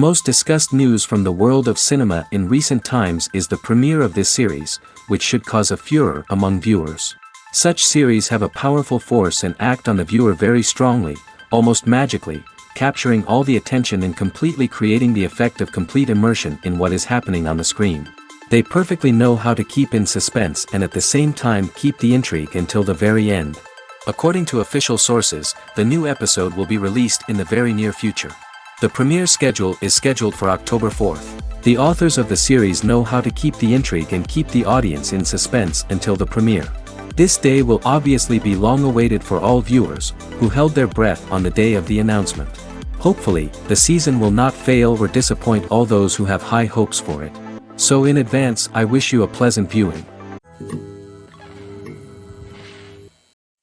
most discussed news from the world of cinema in recent times is the premiere of this series, which should cause a furor among viewers. Such series have a powerful force and act on the viewer very strongly, almost magically, capturing all the attention and completely creating the effect of complete immersion in what is happening on the screen. They perfectly know how to keep in suspense and at the same time keep the intrigue until the very end. According to official sources, the new episode will be released in the very near future. The premiere schedule is scheduled for October 4th. The authors of the series know how to keep the intrigue and keep the audience in suspense until the premiere. This day will obviously be long awaited for all viewers, who held their breath on the day of the announcement. Hopefully, the season will not fail or disappoint all those who have high hopes for it. So in advance, I wish you a pleasant viewing.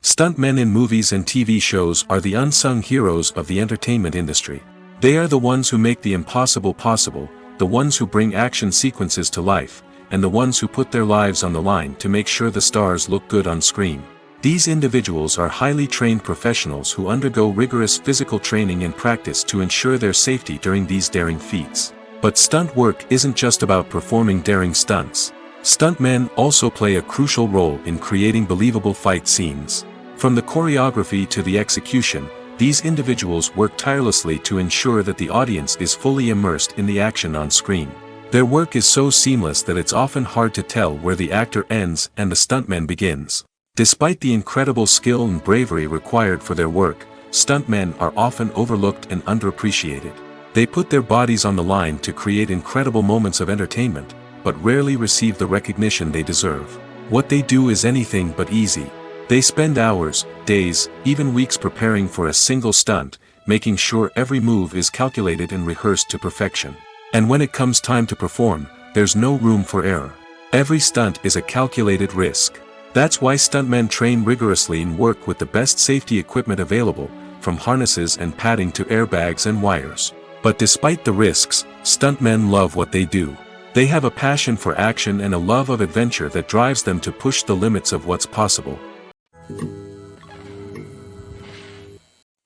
Stuntmen in movies and TV shows are the unsung heroes of the entertainment industry. They are the ones who make the impossible possible, the ones who bring action sequences to life, and the ones who put their lives on the line to make sure the stars look good on screen. These individuals are highly trained professionals who undergo rigorous physical training and practice to ensure their safety during these daring feats. But stunt work isn't just about performing daring stunts. Stuntmen also play a crucial role in creating believable fight scenes. From the choreography to the execution, these individuals work tirelessly to ensure that the audience is fully immersed in the action on screen. Their work is so seamless that it's often hard to tell where the actor ends and the stuntman begins. Despite the incredible skill and bravery required for their work, stuntmen are often overlooked and underappreciated. They put their bodies on the line to create incredible moments of entertainment, but rarely receive the recognition they deserve. What they do is anything but easy. They spend hours, days, even weeks preparing for a single stunt, making sure every move is calculated and rehearsed to perfection. And when it comes time to perform, there's no room for error. Every stunt is a calculated risk. That's why stuntmen train rigorously and work with the best safety equipment available, from harnesses and padding to airbags and wires. But despite the risks, stuntmen love what they do. They have a passion for action and a love of adventure that drives them to push the limits of what's possible.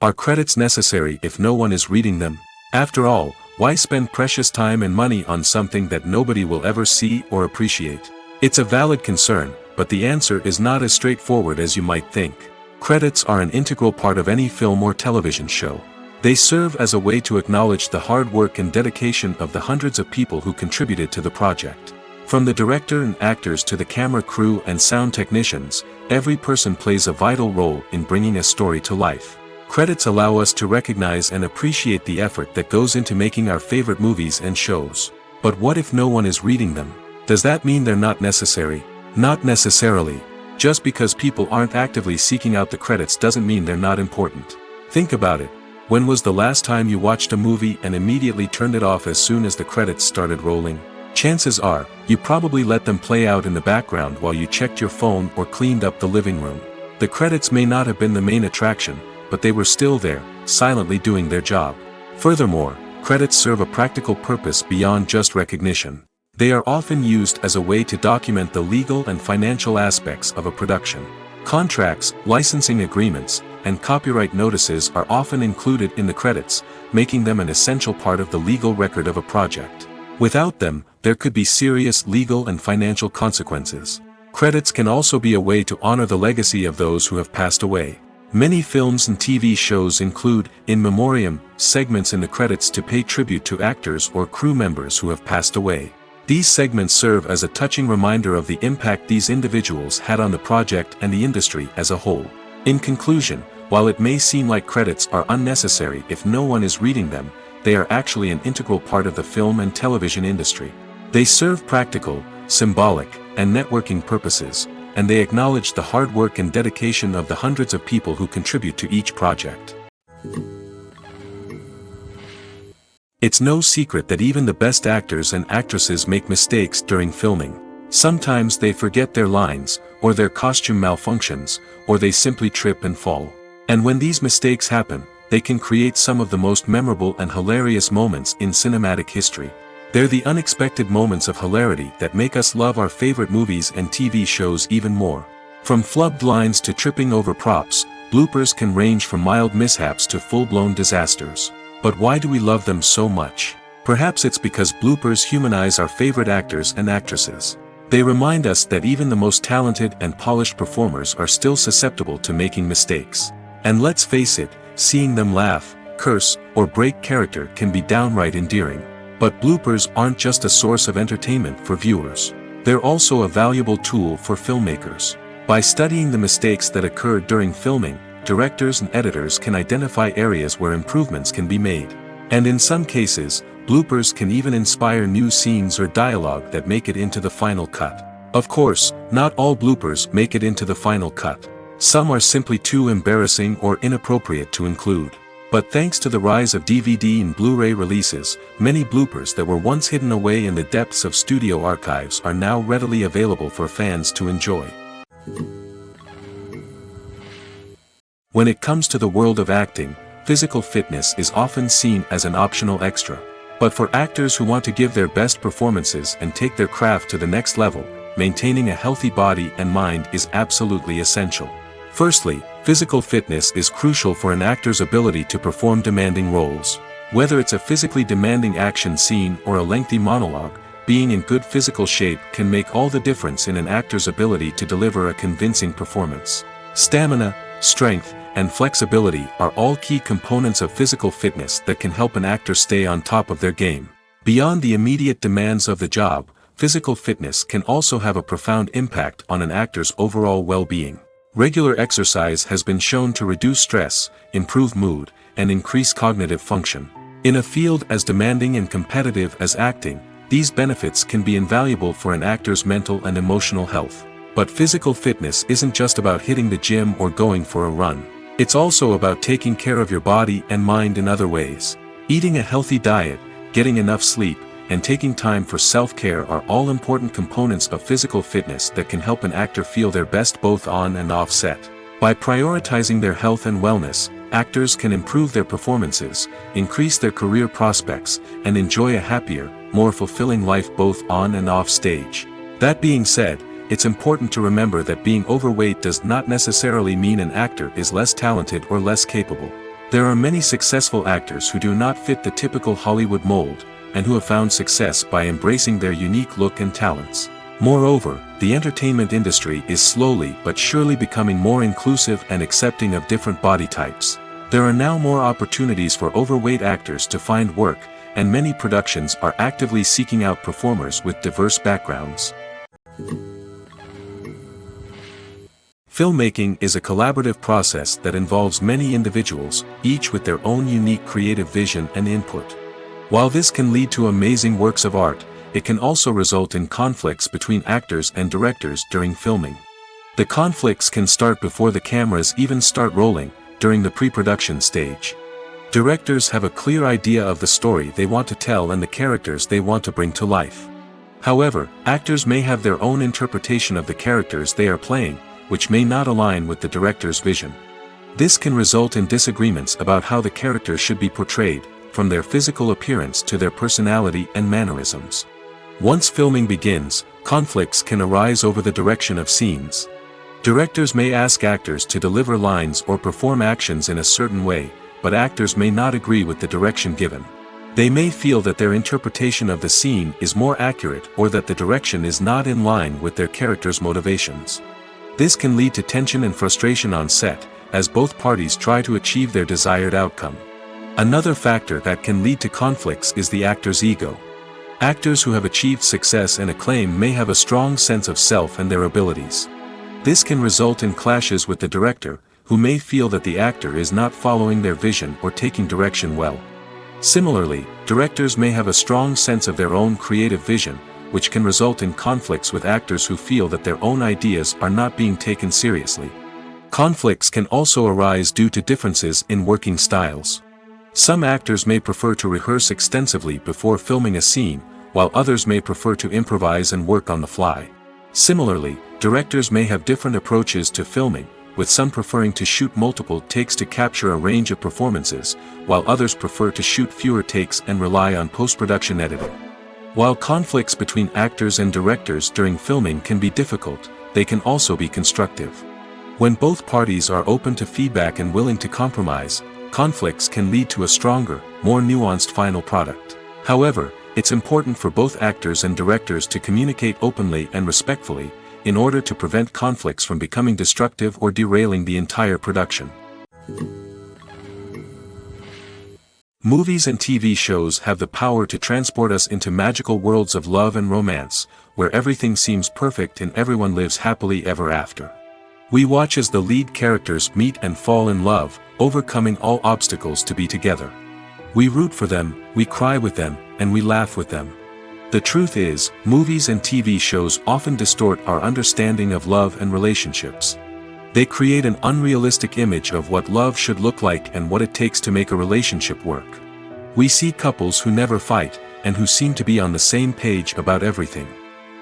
Are credits necessary if no one is reading them? After all, why spend precious time and money on something that nobody will ever see or appreciate? It's a valid concern, but the answer is not as straightforward as you might think. Credits are an integral part of any film or television show. They serve as a way to acknowledge the hard work and dedication of the hundreds of people who contributed to the project. From the director and actors to the camera crew and sound technicians, every person plays a vital role in bringing a story to life. Credits allow us to recognize and appreciate the effort that goes into making our favorite movies and shows. But what if no one is reading them? Does that mean they're not necessary? Not necessarily. Just because people aren't actively seeking out the credits doesn't mean they're not important. Think about it. When was the last time you watched a movie and immediately turned it off as soon as the credits started rolling? Chances are, you probably let them play out in the background while you checked your phone or cleaned up the living room. The credits may not have been the main attraction, but they were still there, silently doing their job. Furthermore, credits serve a practical purpose beyond just recognition. They are often used as a way to document the legal and financial aspects of a production. Contracts, licensing agreements, and copyright notices are often included in the credits, making them an essential part of the legal record of a project. Without them, there could be serious legal and financial consequences. Credits can also be a way to honor the legacy of those who have passed away. Many films and TV shows include, in memoriam, segments in the credits to pay tribute to actors or crew members who have passed away. These segments serve as a touching reminder of the impact these individuals had on the project and the industry as a whole. In conclusion, while it may seem like credits are unnecessary if no one is reading them, they are actually an integral part of the film and television industry. They serve practical, symbolic, and networking purposes, and they acknowledge the hard work and dedication of the hundreds of people who contribute to each project. It's no secret that even the best actors and actresses make mistakes during filming. Sometimes they forget their lines, or their costume malfunctions, or they simply trip and fall. And when these mistakes happen, they can create some of the most memorable and hilarious moments in cinematic history. They're the unexpected moments of hilarity that make us love our favorite movies and TV shows even more. From flubbed lines to tripping over props, bloopers can range from mild mishaps to full-blown disasters. But why do we love them so much? Perhaps it's because bloopers humanize our favorite actors and actresses. They remind us that even the most talented and polished performers are still susceptible to making mistakes. And let's face it, seeing them laugh, curse, or break character can be downright endearing. But bloopers aren't just a source of entertainment for viewers. They're also a valuable tool for filmmakers. By studying the mistakes that occurred during filming, directors and editors can identify areas where improvements can be made. And in some cases, bloopers can even inspire new scenes or dialogue that make it into the final cut. Of course, not all bloopers make it into the final cut. Some are simply too embarrassing or inappropriate to include. But thanks to the rise of DVD and Blu-ray releases, many bloopers that were once hidden away in the depths of studio archives are now readily available for fans to enjoy. When it comes to the world of acting, physical fitness is often seen as an optional extra. But for actors who want to give their best performances and take their craft to the next level, maintaining a healthy body and mind is absolutely essential. Firstly, physical fitness is crucial for an actor's ability to perform demanding roles. Whether it's a physically demanding action scene or a lengthy monologue, being in good physical shape can make all the difference in an actor's ability to deliver a convincing performance. Stamina, strength, and flexibility are all key components of physical fitness that can help an actor stay on top of their game. Beyond the immediate demands of the job, physical fitness can also have a profound impact on an actor's overall well-being. Regular exercise has been shown to reduce stress, improve mood, and increase cognitive function. In a field as demanding and competitive as acting, these benefits can be invaluable for an actor's mental and emotional health. But physical fitness isn't just about hitting the gym or going for a run. It's also about taking care of your body and mind in other ways. Eating a healthy diet, getting enough sleep, and taking time for self-care are all important components of physical fitness that can help an actor feel their best both on and off set. By prioritizing their health and wellness, actors can improve their performances, increase their career prospects, and enjoy a happier, more fulfilling life both on and off stage. That being said, it's important to remember that being overweight does not necessarily mean an actor is less talented or less capable. There are many successful actors who do not fit the typical Hollywood mold, and who have found success by embracing their unique look and talents. Moreover, the entertainment industry is slowly but surely becoming more inclusive and accepting of different body types. There are now more opportunities for overweight actors to find work, and many productions are actively seeking out performers with diverse backgrounds. Filmmaking is a collaborative process that involves many individuals, each with their own unique creative vision and input. While this can lead to amazing works of art, it can also result in conflicts between actors and directors during filming. The conflicts can start before the cameras even start rolling, during the pre-production stage. Directors have a clear idea of the story they want to tell and the characters they want to bring to life. However, actors may have their own interpretation of the characters they are playing, which may not align with the director's vision. This can result in disagreements about how the characters should be portrayed, from their physical appearance to their personality and mannerisms. Once filming begins, conflicts can arise over the direction of scenes. Directors may ask actors to deliver lines or perform actions in a certain way, but actors may not agree with the direction given. They may feel that their interpretation of the scene is more accurate or that the direction is not in line with their character's motivations. This can lead to tension and frustration on set, as both parties try to achieve their desired outcome. Another factor that can lead to conflicts is the actor's ego. Actors who have achieved success and acclaim may have a strong sense of self and their abilities. This can result in clashes with the director, who may feel that the actor is not following their vision or taking direction well. Similarly, directors may have a strong sense of their own creative vision, which can result in conflicts with actors who feel that their own ideas are not being taken seriously. Conflicts can also arise due to differences in working styles. Some actors may prefer to rehearse extensively before filming a scene, while others may prefer to improvise and work on the fly. Similarly, directors may have different approaches to filming, with some preferring to shoot multiple takes to capture a range of performances, while others prefer to shoot fewer takes and rely on post-production editing. While conflicts between actors and directors during filming can be difficult, they can also be constructive. When both parties are open to feedback and willing to compromise, conflicts can lead to a stronger, more nuanced final product. However, it's important for both actors and directors to communicate openly and respectfully, in order to prevent conflicts from becoming destructive or derailing the entire production. Movies and TV shows have the power to transport us into magical worlds of love and romance, where everything seems perfect and everyone lives happily ever after. We watch as the lead characters meet and fall in love, overcoming all obstacles to be together. We root for them, we cry with them, and we laugh with them. The truth is, movies and TV shows often distort our understanding of love and relationships. They create an unrealistic image of what love should look like and what it takes to make a relationship work. We see couples who never fight, and who seem to be on the same page about everything.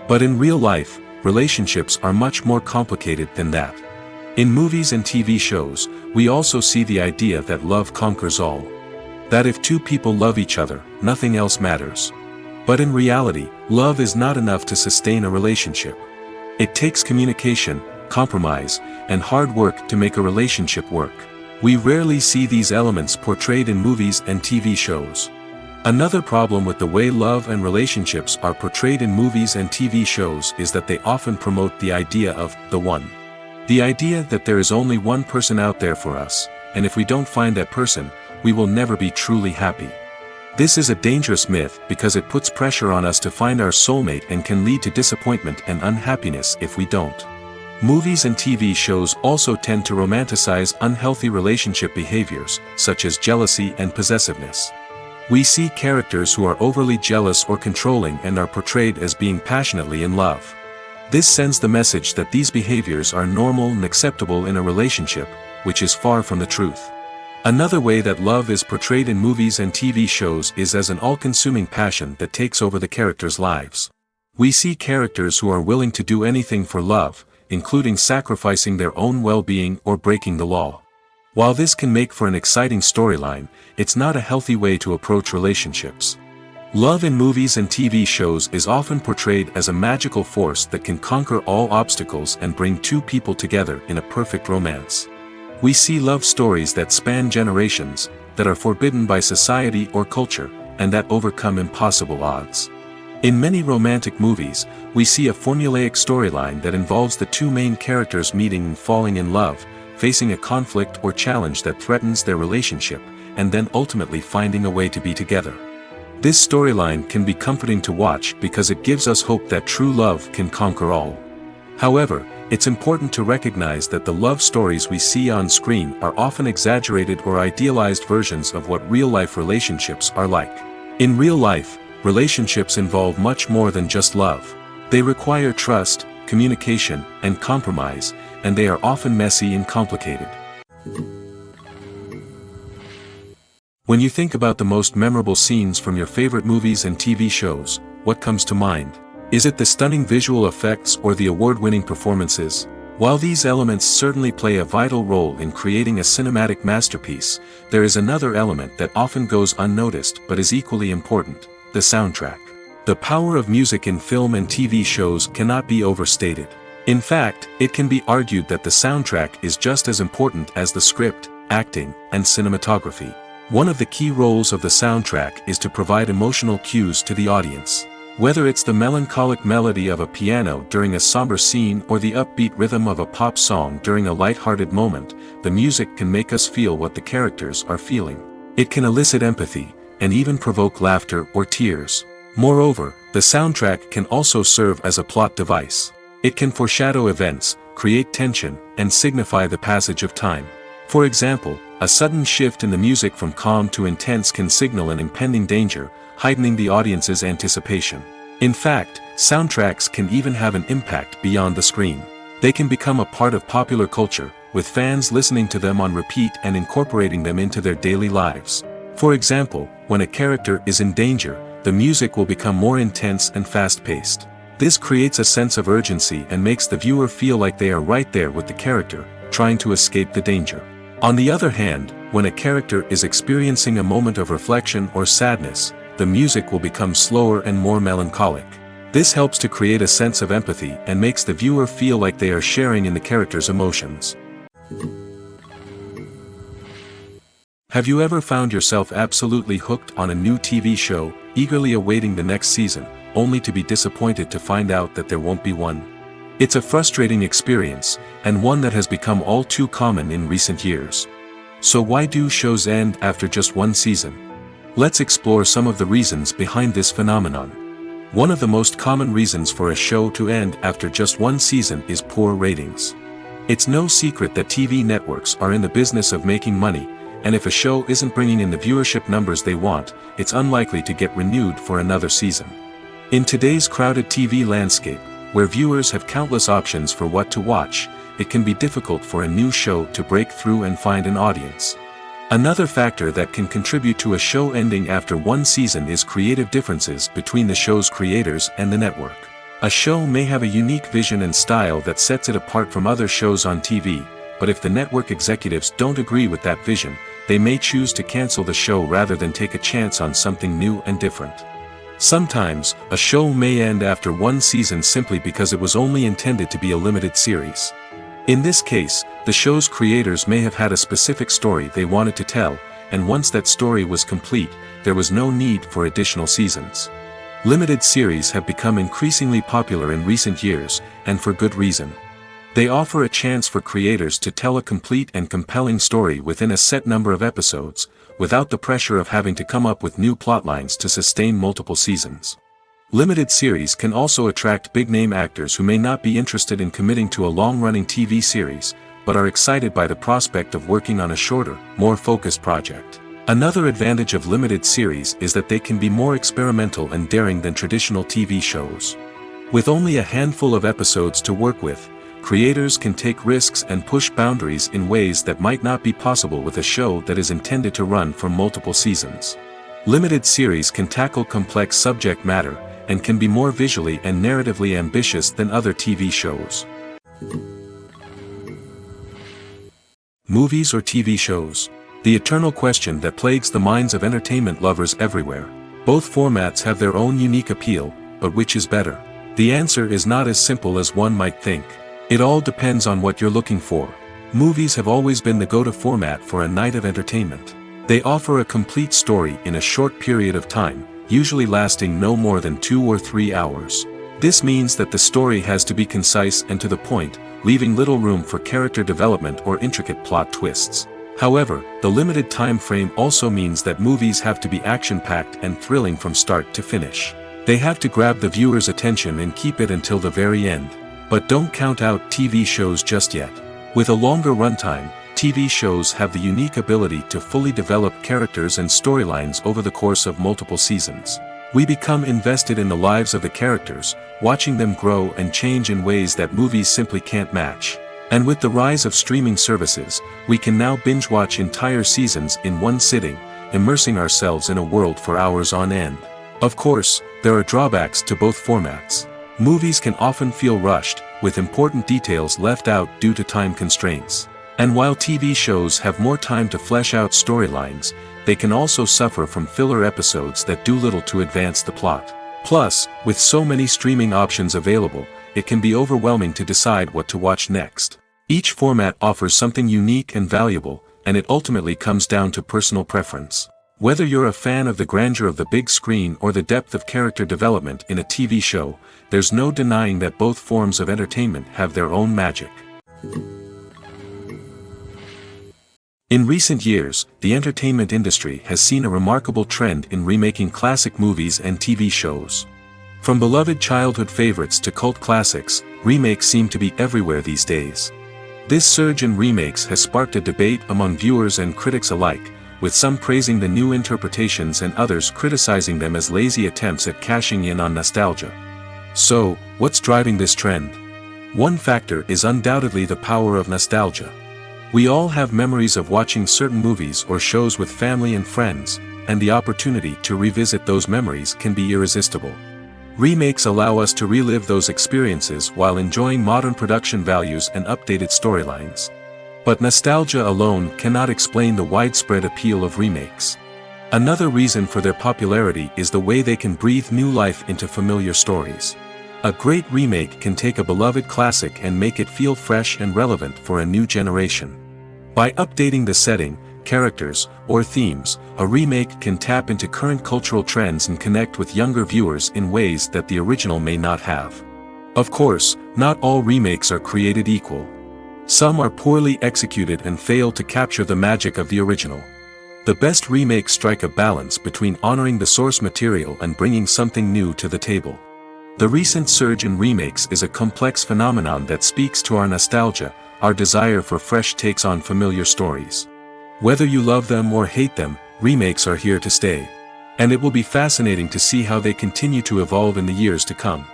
But in real life, relationships are much more complicated than that. In movies and TV shows, we also see the idea that love conquers all. That if two people love each other, nothing else matters. But in reality, love is not enough to sustain a relationship. It takes communication, compromise, and hard work to make a relationship work. We rarely see these elements portrayed in movies and TV shows. Another problem with the way love and relationships are portrayed in movies and TV shows is that they often promote the idea of the one. The idea that there is only one person out there for us, and if we don't find that person, we will never be truly happy. This is a dangerous myth because it puts pressure on us to find our soulmate and can lead to disappointment and unhappiness if we don't. Movies and TV shows also tend to romanticize unhealthy relationship behaviors, such as jealousy and possessiveness. We see characters who are overly jealous or controlling and are portrayed as being passionately in love. This sends the message that these behaviors are normal and acceptable in a relationship, which is far from the truth. Another way that love is portrayed in movies and TV shows is as an all-consuming passion that takes over the characters' lives. We see characters who are willing to do anything for love, including sacrificing their own well-being or breaking the law. While this can make for an exciting storyline, it's not a healthy way to approach relationships. Love in movies and TV shows is often portrayed as a magical force that can conquer all obstacles and bring two people together in a perfect romance. We see love stories that span generations, that are forbidden by society or culture, and that overcome impossible odds. In many romantic movies, we see a formulaic storyline that involves the two main characters meeting and falling in love, facing a conflict or challenge that threatens their relationship, and then ultimately finding a way to be together. This storyline can be comforting to watch because it gives us hope that true love can conquer all. However, it's important to recognize that the love stories we see on screen are often exaggerated or idealized versions of what real-life relationships are like. In real life, relationships involve much more than just love. They require trust, communication, and compromise, and they are often messy and complicated. When you think about the most memorable scenes from your favorite movies and TV shows, what comes to mind? Is it the stunning visual effects or the award-winning performances? While these elements certainly play a vital role in creating a cinematic masterpiece, there is another element that often goes unnoticed but is equally important: the soundtrack. The power of music in film and TV shows cannot be overstated. In fact, it can be argued that the soundtrack is just as important as the script, acting, and cinematography. One of the key roles of the soundtrack is to provide emotional cues to the audience. Whether it's the melancholic melody of a piano during a somber scene or the upbeat rhythm of a pop song during a light-hearted moment, the music can make us feel what the characters are feeling. It can elicit empathy, and even provoke laughter or tears. Moreover, the soundtrack can also serve as a plot device. It can foreshadow events, create tension, and signify the passage of time. For example, a sudden shift in the music from calm to intense can signal an impending danger, heightening the audience's anticipation. In fact, soundtracks can even have an impact beyond the screen. They can become a part of popular culture, with fans listening to them on repeat and incorporating them into their daily lives. For example, when a character is in danger, the music will become more intense and fast-paced. This creates a sense of urgency and makes the viewer feel like they are right there with the character, trying to escape the danger. On the other hand, when a character is experiencing a moment of reflection or sadness, the music will become slower and more melancholic. This helps to create a sense of empathy and makes the viewer feel like they are sharing in the character's emotions. Have you ever found yourself absolutely hooked on a new TV show, eagerly awaiting the next season, only to be disappointed to find out that there won't be one? It's a frustrating experience, and one that has become all too common in recent years. So why do shows end after just one season? Let's explore some of the reasons behind this phenomenon. One of the most common reasons for a show to end after just one season is poor ratings. It's no secret that TV networks are in the business of making money, and if a show isn't bringing in the viewership numbers they want, it's unlikely to get renewed for another season. In today's crowded TV landscape, where viewers have countless options for what to watch, it can be difficult for a new show to break through and find an audience. Another factor that can contribute to a show ending after one season is creative differences between the show's creators and the network. A show may have a unique vision and style that sets it apart from other shows on TV, but if the network executives don't agree with that vision, they may choose to cancel the show rather than take a chance on something new and different. Sometimes, a show may end after one season simply because it was only intended to be a limited series. In this case, the show's creators may have had a specific story they wanted to tell, and once that story was complete, there was no need for additional seasons. Limited series have become increasingly popular in recent years, and for good reason. They offer a chance for creators to tell a complete and compelling story within a set number of episodes, without the pressure of having to come up with new plotlines to sustain multiple seasons. Limited series can also attract big-name actors who may not be interested in committing to a long-running TV series, but are excited by the prospect of working on a shorter, more focused project. Another advantage of limited series is that they can be more experimental and daring than traditional TV shows. With only a handful of episodes to work with, creators can take risks and push boundaries in ways that might not be possible with a show that is intended to run for multiple seasons. Limited series can tackle complex subject matter, and can be more visually and narratively ambitious than other TV shows. Movies or TV shows? The eternal question that plagues the minds of entertainment lovers everywhere. Both formats have their own unique appeal, but which is better? The answer is not as simple as one might think. It all depends on what you're looking for. Movies have always been the go-to format for a night of entertainment. They offer a complete story in a short period of time, usually lasting no more than 2 or 3 hours. This means that the story has to be concise and to the point, leaving little room for character development or intricate plot twists. However, the limited time frame also means that movies have to be action-packed and thrilling from start to finish. They have to grab the viewer's attention and keep it until the very end. But don't count out TV shows just yet. With a longer runtime, TV shows have the unique ability to fully develop characters and storylines over the course of multiple seasons. We become invested in the lives of the characters, watching them grow and change in ways that movies simply can't match. And with the rise of streaming services, we can now binge-watch entire seasons in one sitting, immersing ourselves in a world for hours on end. Of course, there are drawbacks to both formats. Movies can often feel rushed, with important details left out due to time constraints. And while TV shows have more time to flesh out storylines, they can also suffer from filler episodes that do little to advance the plot. Plus, with so many streaming options available, it can be overwhelming to decide what to watch next. Each format offers something unique and valuable, and it ultimately comes down to personal preference. Whether you're a fan of the grandeur of the big screen or the depth of character development in a TV show, there's no denying that both forms of entertainment have their own magic. In recent years, the entertainment industry has seen a remarkable trend in remaking classic movies and TV shows. From beloved childhood favorites to cult classics, remakes seem to be everywhere these days. This surge in remakes has sparked a debate among viewers and critics alike, with some praising the new interpretations and others criticizing them as lazy attempts at cashing in on nostalgia. So, what's driving this trend? One factor is undoubtedly the power of nostalgia. We all have memories of watching certain movies or shows with family and friends, and the opportunity to revisit those memories can be irresistible. Remakes allow us to relive those experiences while enjoying modern production values and updated storylines. But nostalgia alone cannot explain the widespread appeal of remakes. Another reason for their popularity is the way they can breathe new life into familiar stories. A great remake can take a beloved classic and make it feel fresh and relevant for a new generation. By updating the setting, characters, or themes, a remake can tap into current cultural trends and connect with younger viewers in ways that the original may not have. Of course, not all remakes are created equal. Some are poorly executed and fail to capture the magic of the original. The best remakes strike a balance between honoring the source material and bringing something new to the table. The recent surge in remakes is a complex phenomenon that speaks to our nostalgia, our desire for fresh takes on familiar stories. Whether you love them or hate them, remakes are here to stay. And it will be fascinating to see how they continue to evolve in the years to come.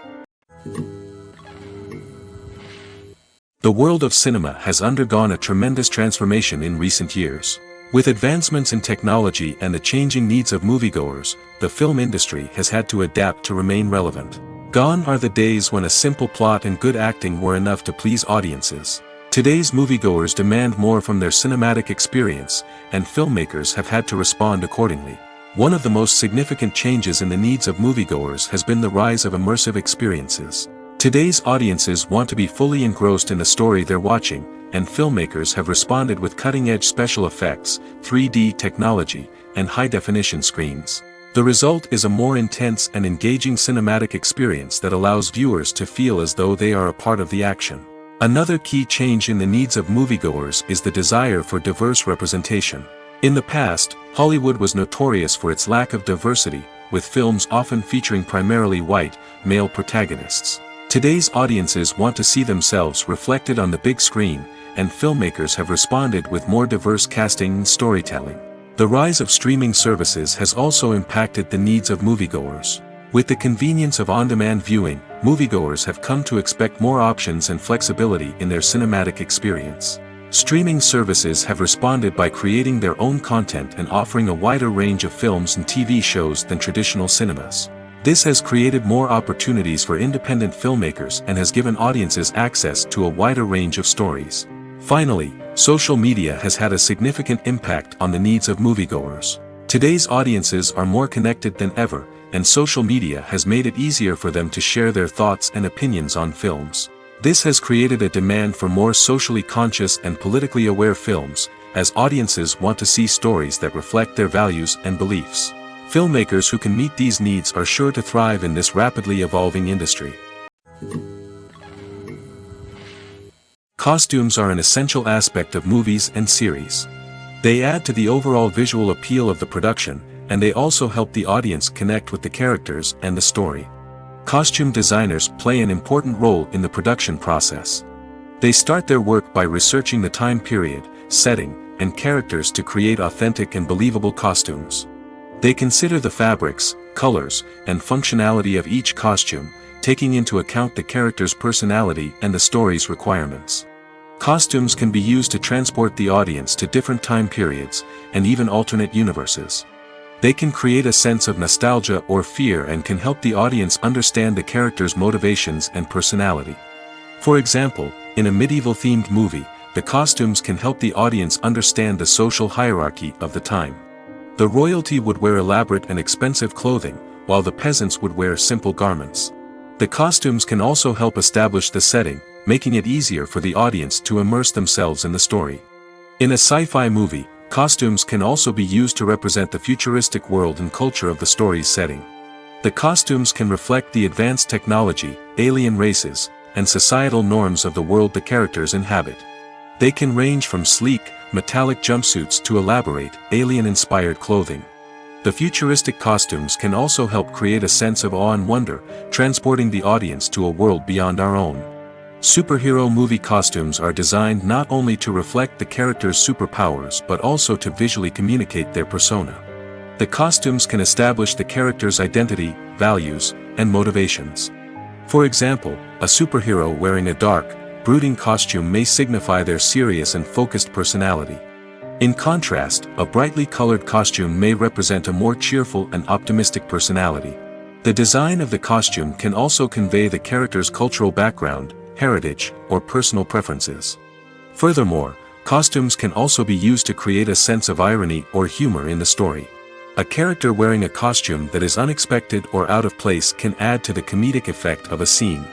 The world of cinema has undergone a tremendous transformation in recent years. With advancements in technology and the changing needs of moviegoers, the film industry has had to adapt to remain relevant. Gone are the days when a simple plot and good acting were enough to please audiences. Today's moviegoers demand more from their cinematic experience, and filmmakers have had to respond accordingly. One of the most significant changes in the needs of moviegoers has been the rise of immersive experiences. Today's audiences want to be fully engrossed in the story they're watching, and filmmakers have responded with cutting-edge special effects, 3D technology, and high-definition screens. The result is a more intense and engaging cinematic experience that allows viewers to feel as though they are a part of the action. Another key change in the needs of moviegoers is the desire for diverse representation. In the past, Hollywood was notorious for its lack of diversity, with films often featuring primarily white, male protagonists. Today's audiences want to see themselves reflected on the big screen, and filmmakers have responded with more diverse casting and storytelling. The rise of streaming services has also impacted the needs of moviegoers. With the convenience of on-demand viewing, moviegoers have come to expect more options and flexibility in their cinematic experience. Streaming services have responded by creating their own content and offering a wider range of films and TV shows than traditional cinemas. This has created more opportunities for independent filmmakers and has given audiences access to a wider range of stories. Finally, social media has had a significant impact on the needs of moviegoers. Today's audiences are more connected than ever, and social media has made it easier for them to share their thoughts and opinions on films. This has created a demand for more socially conscious and politically aware films, as audiences want to see stories that reflect their values and beliefs. Filmmakers who can meet these needs are sure to thrive in this rapidly evolving industry. Costumes are an essential aspect of movies and series. They add to the overall visual appeal of the production, and they also help the audience connect with the characters and the story. Costume designers play an important role in the production process. They start their work by researching the time period, setting, and characters to create authentic and believable costumes. They consider the fabrics, colors, and functionality of each costume, taking into account the character's personality and the story's requirements. Costumes can be used to transport the audience to different time periods, and even alternate universes. They can create a sense of nostalgia or fear and can help the audience understand the character's motivations and personality. For example, in a medieval-themed movie, the costumes can help the audience understand the social hierarchy of the time. The royalty would wear elaborate and expensive clothing, while the peasants would wear simple garments. The costumes can also help establish the setting, making it easier for the audience to immerse themselves in the story. In a sci-fi movie, costumes can also be used to represent the futuristic world and culture of the story's setting. The costumes can reflect the advanced technology, alien races, and societal norms of the world the characters inhabit. They can range from sleek, metallic jumpsuits to elaborate, alien-inspired clothing. The futuristic costumes can also help create a sense of awe and wonder, transporting the audience to a world beyond our own. Superhero movie costumes are designed not only to reflect the character's superpowers but also to visually communicate their persona. The costumes can establish the character's identity, values, and motivations. For example, a superhero wearing a dark, brooding costume may signify their serious and focused personality. In contrast, a brightly colored costume may represent a more cheerful and optimistic personality. The design of the costume can also convey the character's cultural background, heritage, or personal preferences. Furthermore, costumes can also be used to create a sense of irony or humor in the story. A character wearing a costume that is unexpected or out of place can add to the comedic effect of a scene.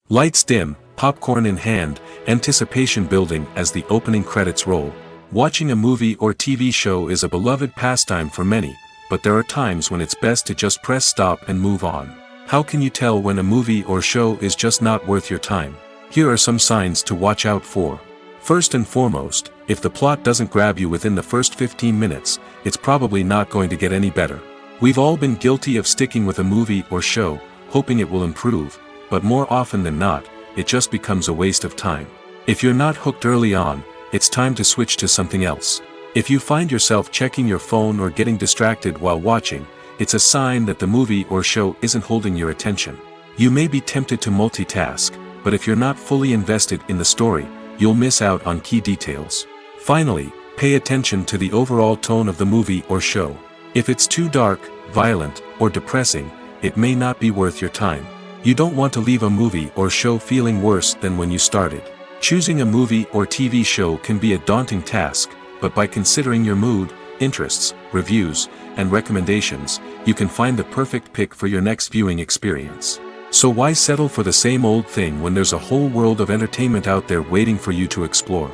Lights dim, popcorn in hand, anticipation building as the opening credits roll. Watching a movie or TV show is a beloved pastime for many, but there are times when it's best to just press stop and move on. How can you tell when a movie or show is just not worth your time? Here are some signs to watch out for. First and foremost, if the plot doesn't grab you within the first 15 minutes, it's probably not going to get any better. We've all been guilty of sticking with a movie or show, hoping it will improve, but more often than not, it just becomes a waste of time. If you're not hooked early on, it's time to switch to something else. If you find yourself checking your phone or getting distracted while watching, it's a sign that the movie or show isn't holding your attention. You may be tempted to multitask, but if you're not fully invested in the story, you'll miss out on key details. Finally, pay attention to the overall tone of the movie or show. If it's too dark, violent, or depressing, it may not be worth your time. You don't want to leave a movie or show feeling worse than when you started. Choosing a movie or TV show can be a daunting task, but by considering your mood, interests, reviews, and recommendations, you can find the perfect pick for your next viewing experience. So why settle for the same old thing when there's a whole world of entertainment out there waiting for you to explore?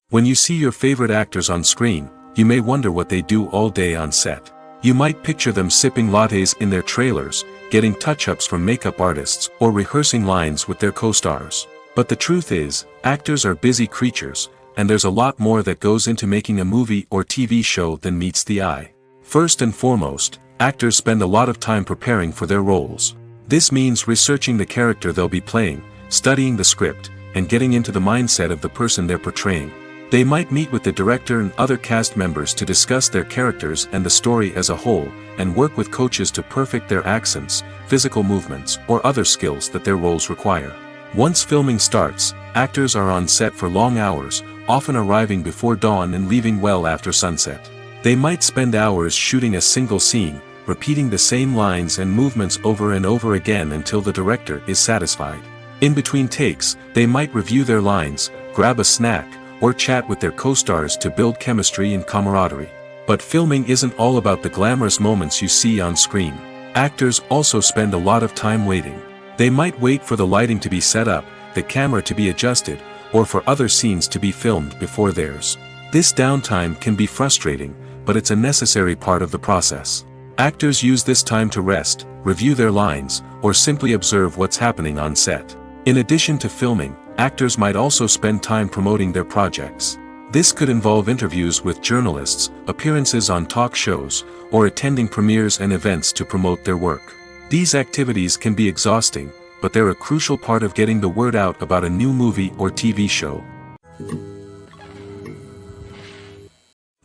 When you see your favorite actors on screen, you may wonder what they do all day on set. You might picture them sipping lattes in their trailers, getting touch-ups from makeup artists, or rehearsing lines with their co-stars. But the truth is, actors are busy creatures, and there's a lot more that goes into making a movie or TV show than meets the eye. First and foremost, actors spend a lot of time preparing for their roles. This means researching the character they'll be playing, studying the script, and getting into the mindset of the person they're portraying. They might meet with the director and other cast members to discuss their characters and the story as a whole, and work with coaches to perfect their accents, physical movements, or other skills that their roles require. Once filming starts, actors are on set for long hours, often arriving before dawn and leaving well after sunset. They might spend hours shooting a single scene, repeating the same lines and movements over and over again until the director is satisfied. In between takes, they might review their lines, grab a snack, or chat with their co-stars to build chemistry and camaraderie. But filming isn't all about the glamorous moments you see on screen. Actors also spend a lot of time waiting. They might wait for the lighting to be set up, the camera to be adjusted, or for other scenes to be filmed before theirs. This downtime can be frustrating, but it's a necessary part of the process. Actors use this time to rest, review their lines, or simply observe what's happening on set. In addition to filming, actors might also spend time promoting their projects. This could involve interviews with journalists, appearances on talk shows, or attending premieres and events to promote their work. These activities can be exhausting, but they're a crucial part of getting the word out about a new movie or TV show.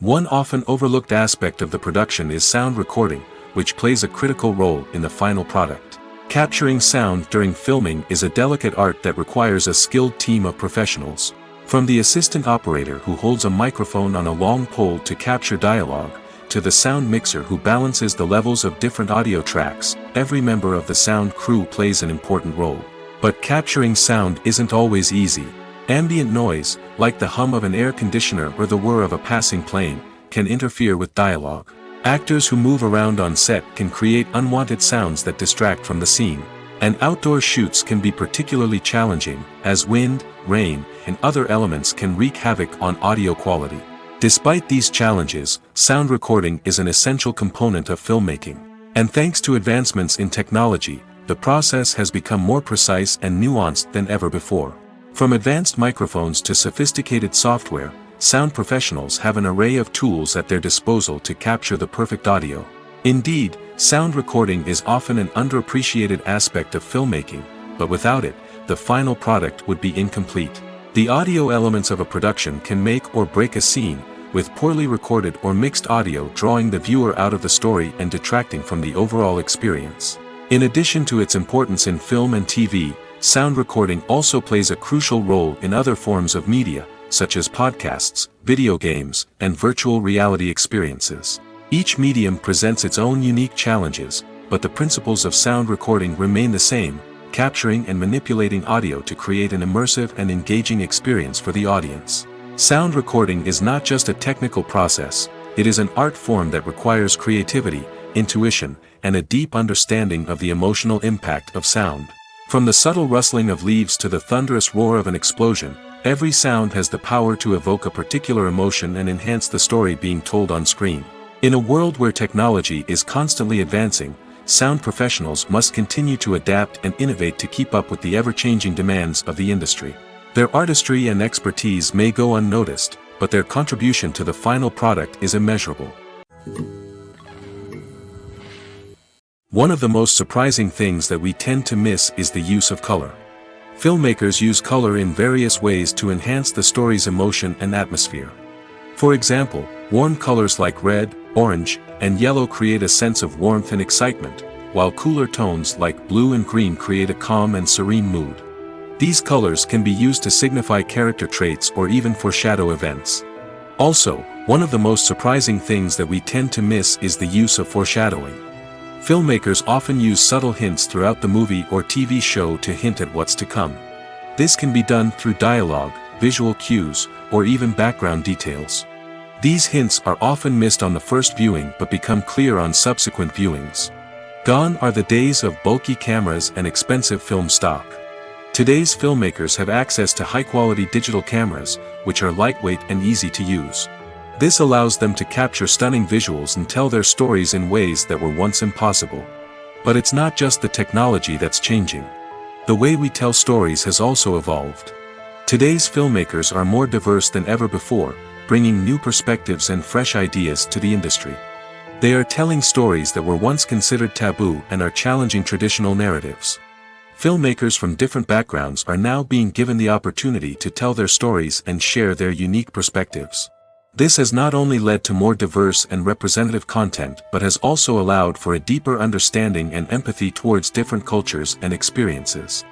One often overlooked aspect of the production is sound recording, which plays a critical role in the final product. Capturing sound during filming is a delicate art that requires a skilled team of professionals. From the assistant operator who holds a microphone on a long pole to capture dialogue, to the sound mixer who balances the levels of different audio tracks, every member of the sound crew plays an important role. But capturing sound isn't always easy. Ambient noise, like the hum of an air conditioner or the whir of a passing plane, can interfere with dialogue. Actors who move around on set can create unwanted sounds that distract from the scene. And outdoor shoots can be particularly challenging, as wind, rain, and other elements can wreak havoc on audio quality. Despite these challenges, sound recording is an essential component of filmmaking. And thanks to advancements in technology, the process has become more precise and nuanced than ever before. From advanced microphones to sophisticated software, sound professionals have an array of tools at their disposal to capture the perfect audio. Indeed, sound recording is often an underappreciated aspect of filmmaking, but without it, the final product would be incomplete. The audio elements of a production can make or break a scene, with poorly recorded or mixed audio drawing the viewer out of the story and detracting from the overall experience. In addition to its importance in film and TV, sound recording also plays a crucial role in other forms of media, such as podcasts, video games, and virtual reality experiences. Each medium presents its own unique challenges, but the principles of sound recording remain the same, capturing and manipulating audio to create an immersive and engaging experience for the audience. Sound recording is not just a technical process, it is an art form that requires creativity, intuition, and a deep understanding of the emotional impact of sound. From the subtle rustling of leaves to the thunderous roar of an explosion, every sound has the power to evoke a particular emotion and enhance the story being told on screen. In a world where technology is constantly advancing, sound professionals must continue to adapt and innovate to keep up with the ever-changing demands of the industry. Their artistry and expertise may go unnoticed, but their contribution to the final product is immeasurable. One of the most surprising things that we tend to miss is the use of color. Filmmakers use color in various ways to enhance the story's emotion and atmosphere. For example, warm colors like red, orange, and yellow create a sense of warmth and excitement, while cooler tones like blue and green create a calm and serene mood. These colors can be used to signify character traits or even foreshadow events. Also, one of the most surprising things that we tend to miss is the use of foreshadowing. Filmmakers often use subtle hints throughout the movie or TV show to hint at what's to come. This can be done through dialogue, visual cues, or even background details. These hints are often missed on the first viewing but become clear on subsequent viewings. Gone are the days of bulky cameras and expensive film stock. Today's filmmakers have access to high-quality digital cameras, which are lightweight and easy to use. This allows them to capture stunning visuals and tell their stories in ways that were once impossible. But it's not just the technology that's changing. The way we tell stories has also evolved. Today's filmmakers are more diverse than ever before, bringing new perspectives and fresh ideas to the industry. They are telling stories that were once considered taboo and are challenging traditional narratives. Filmmakers from different backgrounds are now being given the opportunity to tell their stories and share their unique perspectives. This has not only led to more diverse and representative content but has also allowed for a deeper understanding and empathy towards different cultures and experiences.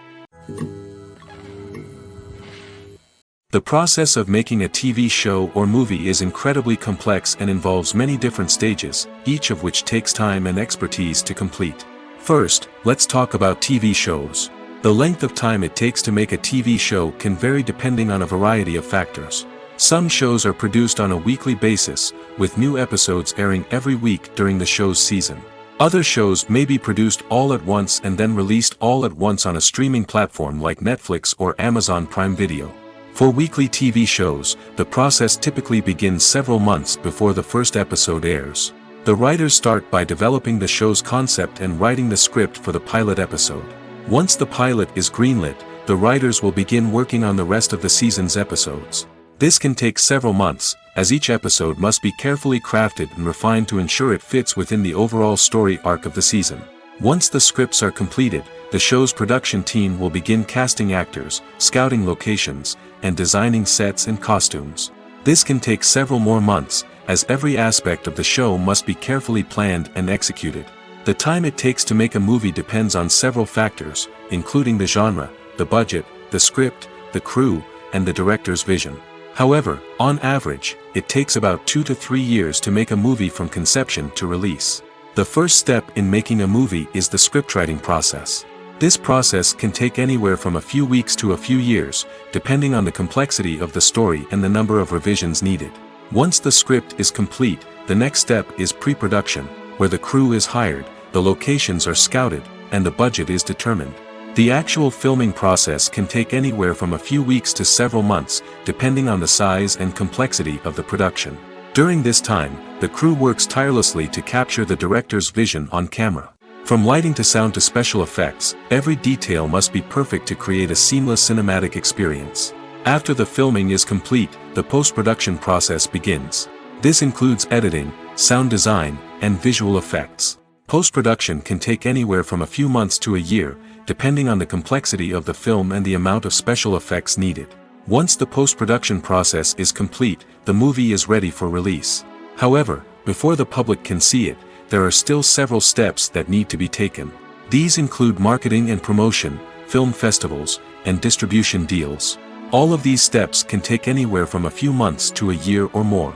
The process of making a TV show or movie is incredibly complex and involves many different stages, each of which takes time and expertise to complete. First, let's talk about TV shows. The length of time it takes to make a TV show can vary depending on a variety of factors. Some shows are produced on a weekly basis, with new episodes airing every week during the show's season. Other shows may be produced all at once and then released all at once on a streaming platform like Netflix or Amazon Prime Video. For weekly TV shows, the process typically begins several months before the first episode airs. The writers start by developing the show's concept and writing the script for the pilot episode. Once the pilot is greenlit, the writers will begin working on the rest of the season's episodes. This can take several months, as each episode must be carefully crafted and refined to ensure it fits within the overall story arc of the season. Once the scripts are completed, the show's production team will begin casting actors, scouting locations, and designing sets and costumes. This can take several more months, as every aspect of the show must be carefully planned and executed. The time it takes to make a movie depends on several factors, including the genre, the budget, the script, the crew, and the director's vision. However, on average, it takes about 2 to 3 years to make a movie from conception to release. The first step in making a movie is the scriptwriting process. This process can take anywhere from a few weeks to a few years, depending on the complexity of the story and the number of revisions needed. Once the script is complete, the next step is pre-production, where the crew is hired, the locations are scouted, and the budget is determined. The actual filming process can take anywhere from a few weeks to several months, depending on the size and complexity of the production. During this time, the crew works tirelessly to capture the director's vision on camera. From lighting to sound to special effects, every detail must be perfect to create a seamless cinematic experience. After the filming is complete, the post-production process begins. This includes editing, sound design, and visual effects. Post-production can take anywhere from a few months to a year, depending on the complexity of the film and the amount of special effects needed. Once the post-production process is complete, the movie is ready for release. However, before the public can see it, there are still several steps that need to be taken. These include marketing and promotion, film festivals, and distribution deals. All of these steps can take anywhere from a few months to a year or more.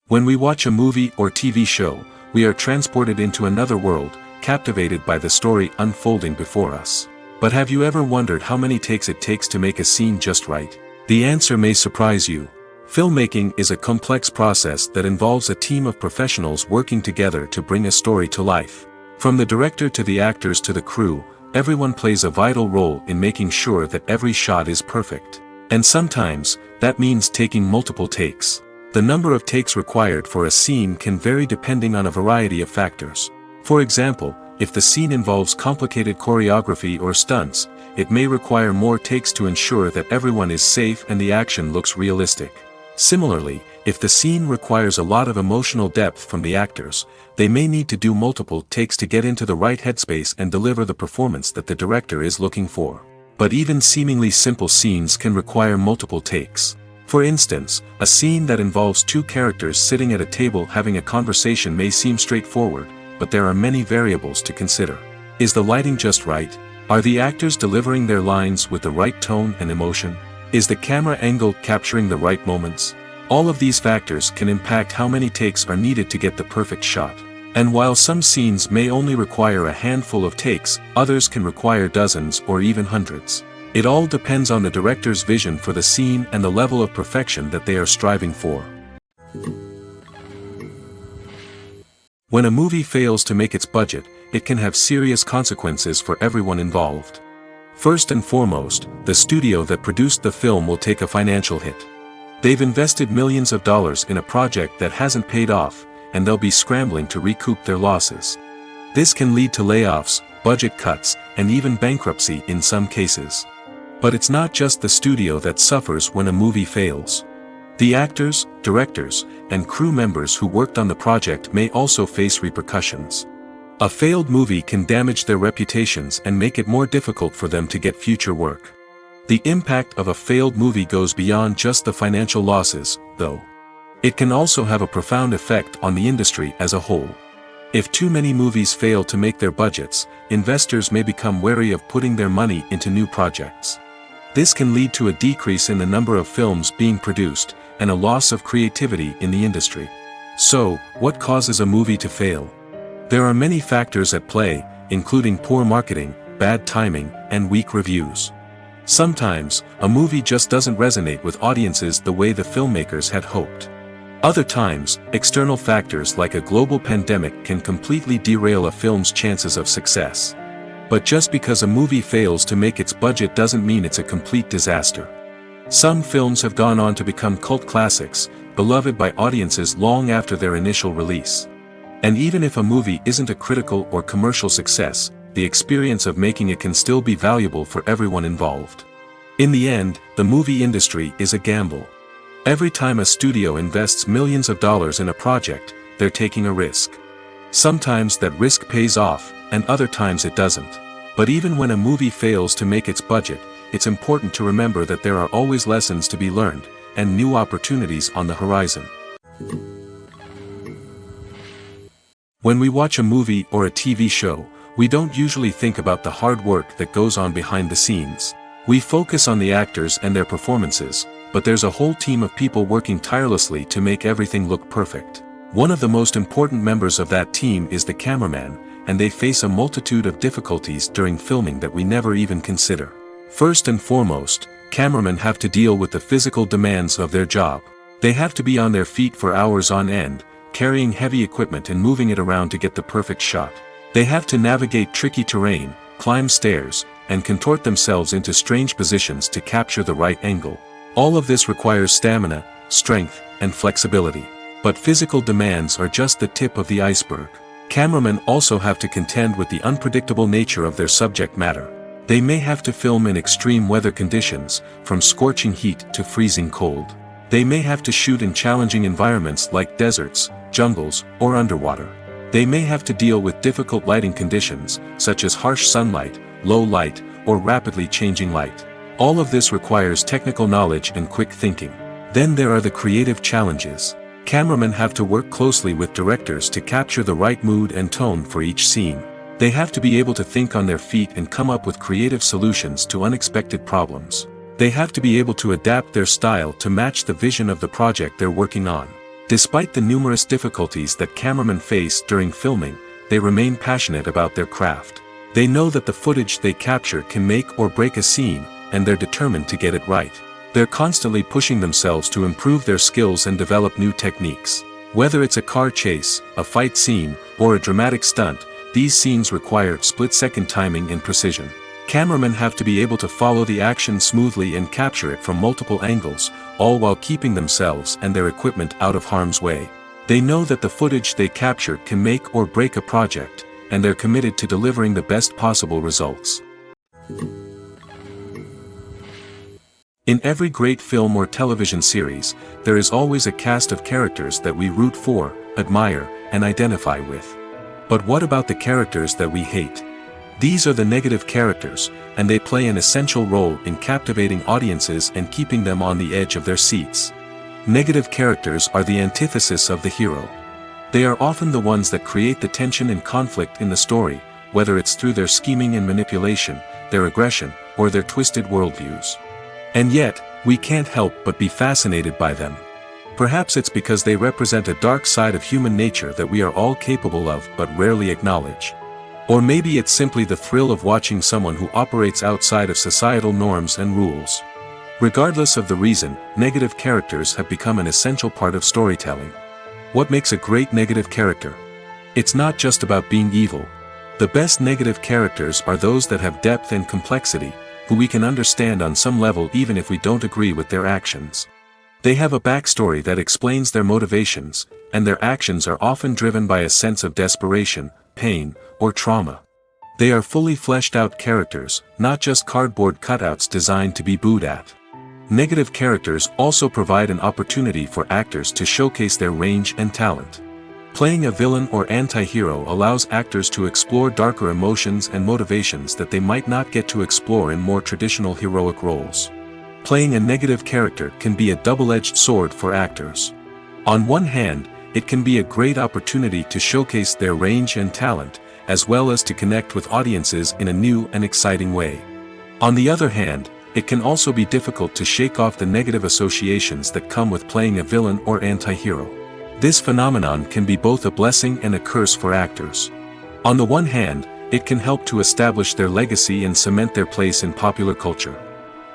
When we watch a movie or TV show, we are transported into another world, captivated by the story unfolding before us. But have you ever wondered how many takes it takes to make a scene just right? The answer may surprise you. Filmmaking is a complex process that involves a team of professionals working together to bring a story to life. From the director to the actors to the crew, everyone plays a vital role in making sure that every shot is perfect. And sometimes, that means taking multiple takes. The number of takes required for a scene can vary depending on a variety of factors. For example, if the scene involves complicated choreography or stunts, it may require more takes to ensure that everyone is safe and the action looks realistic. Similarly, if the scene requires a lot of emotional depth from the actors, they may need to do multiple takes to get into the right headspace and deliver the performance that the director is looking for. But even seemingly simple scenes can require multiple takes. For instance, a scene that involves two characters sitting at a table having a conversation may seem straightforward, but there are many variables to consider. Is the lighting just right? Are the actors delivering their lines with the right tone and emotion? Is the camera angle capturing the right moments? All of these factors can impact how many takes are needed to get the perfect shot. And while some scenes may only require a handful of takes, others can require dozens or even hundreds. It all depends on the director's vision for the scene and the level of perfection that they are striving for. When a movie fails to make its budget, it can have serious consequences for everyone involved. First and foremost, the studio that produced the film will take a financial hit. They've invested millions of dollars in a project that hasn't paid off, and they'll be scrambling to recoup their losses. This can lead to layoffs, budget cuts, and even bankruptcy in some cases. But it's not just the studio that suffers when a movie fails. The actors, directors, and crew members who worked on the project may also face repercussions. A failed movie can damage their reputations and make it more difficult for them to get future work. The impact of a failed movie goes beyond just the financial losses, though. It can also have a profound effect on the industry as a whole. If too many movies fail to make their budgets, investors may become wary of putting their money into new projects. This can lead to a decrease in the number of films being produced, and a loss of creativity in the industry. So, what causes a movie to fail? There are many factors at play, including poor marketing, bad timing, and weak reviews. Sometimes, a movie just doesn't resonate with audiences the way the filmmakers had hoped. Other times, external factors like a global pandemic can completely derail a film's chances of success. But just because a movie fails to make its budget doesn't mean it's a complete disaster. Some films have gone on to become cult classics, beloved by audiences long after their initial release. And even if a movie isn't a critical or commercial success, the experience of making it can still be valuable for everyone involved. In the end, the movie industry is a gamble. Every time a studio invests millions of dollars in a project, they're taking a risk. Sometimes that risk pays off, and other times it doesn't. But even when a movie fails to make its budget, it's important to remember that there are always lessons to be learned, and new opportunities on the horizon. When we watch a movie or a TV show, we don't usually think about the hard work that goes on behind the scenes. We focus on the actors and their performances, but there's a whole team of people working tirelessly to make everything look perfect. One of the most important members of that team is the cameraman, and they face a multitude of difficulties during filming that we never even consider. First and foremost, cameramen have to deal with the physical demands of their job. They have to be on their feet for hours on end, carrying heavy equipment and moving it around to get the perfect shot. They have to navigate tricky terrain, climb stairs, and contort themselves into strange positions to capture the right angle. All of this requires stamina, strength, and flexibility. But physical demands are just the tip of the iceberg. Cameramen also have to contend with the unpredictable nature of their subject matter. They may have to film in extreme weather conditions, from scorching heat to freezing cold. They may have to shoot in challenging environments like deserts, jungles, or underwater. They may have to deal with difficult lighting conditions, such as harsh sunlight, low light, or rapidly changing light. All of this requires technical knowledge and quick thinking. Then there are the creative challenges. Cameramen have to work closely with directors to capture the right mood and tone for each scene. They have to be able to think on their feet and come up with creative solutions to unexpected problems. They have to be able to adapt their style to match the vision of the project they're working on. Despite the numerous difficulties that cameramen face during filming, they remain passionate about their craft. They know that the footage they capture can make or break a scene, and they're determined to get it right. They're constantly pushing themselves to improve their skills and develop new techniques. Whether it's a car chase, a fight scene, or a dramatic stunt, these scenes require split-second timing and precision. Cameramen have to be able to follow the action smoothly and capture it from multiple angles, all while keeping themselves and their equipment out of harm's way. They know that the footage they capture can make or break a project, and they're committed to delivering the best possible results. In every great film or television series, there is always a cast of characters that we root for, admire, and identify with. But what about the characters that we hate? These are the negative characters, and they play an essential role in captivating audiences and keeping them on the edge of their seats. Negative characters are the antithesis of the hero. They are often the ones that create the tension and conflict in the story, whether it's through their scheming and manipulation, their aggression, or their twisted worldviews. And yet, we can't help but be fascinated by them. Perhaps it's because they represent a dark side of human nature that we are all capable of but rarely acknowledge. Or maybe it's simply the thrill of watching someone who operates outside of societal norms and rules. Regardless of the reason, negative characters have become an essential part of storytelling. What makes a great negative character? It's not just about being evil. The best negative characters are those that have depth and complexity, who we can understand on some level even if we don't agree with their actions. They have a backstory that explains their motivations, and their actions are often driven by a sense of desperation, pain, or trauma. They are fully fleshed out characters, not just cardboard cutouts designed to be booed at. Negative characters also provide an opportunity for actors to showcase their range and talent. Playing a villain or anti-hero allows actors to explore darker emotions and motivations that they might not get to explore in more traditional heroic roles. Playing a negative character can be a double-edged sword for actors. On one hand, it can be a great opportunity to showcase their range and talent, as well as to connect with audiences in a new and exciting way. On the other hand, it can also be difficult to shake off the negative associations that come with playing a villain or anti-hero. This phenomenon can be both a blessing and a curse for actors. On the one hand, it can help to establish their legacy and cement their place in popular culture.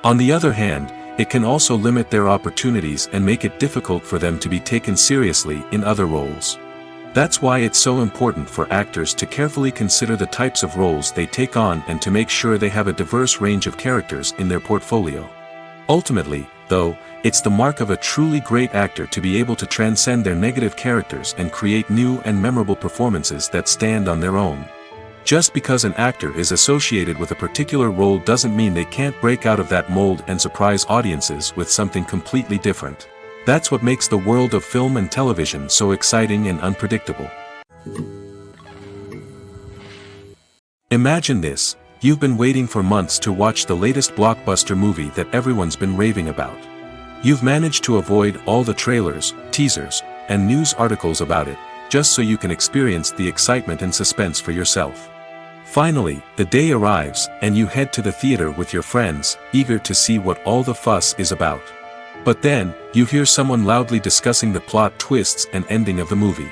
On the other hand, it can also limit their opportunities and make it difficult for them to be taken seriously in other roles. That's why it's so important for actors to carefully consider the types of roles they take on and to make sure they have a diverse range of characters in their portfolio. Ultimately, though, it's the mark of a truly great actor to be able to transcend their negative characters and create new and memorable performances that stand on their own. Just because an actor is associated with a particular role doesn't mean they can't break out of that mold and surprise audiences with something completely different. That's what makes the world of film and television so exciting and unpredictable. Imagine this: you've been waiting for months to watch the latest blockbuster movie that everyone's been raving about. You've managed to avoid all the trailers, teasers, and news articles about it, just so you can experience the excitement and suspense for yourself. Finally, the day arrives, and you head to the theater with your friends, eager to see what all the fuss is about. But then, you hear someone loudly discussing the plot twists and ending of the movie.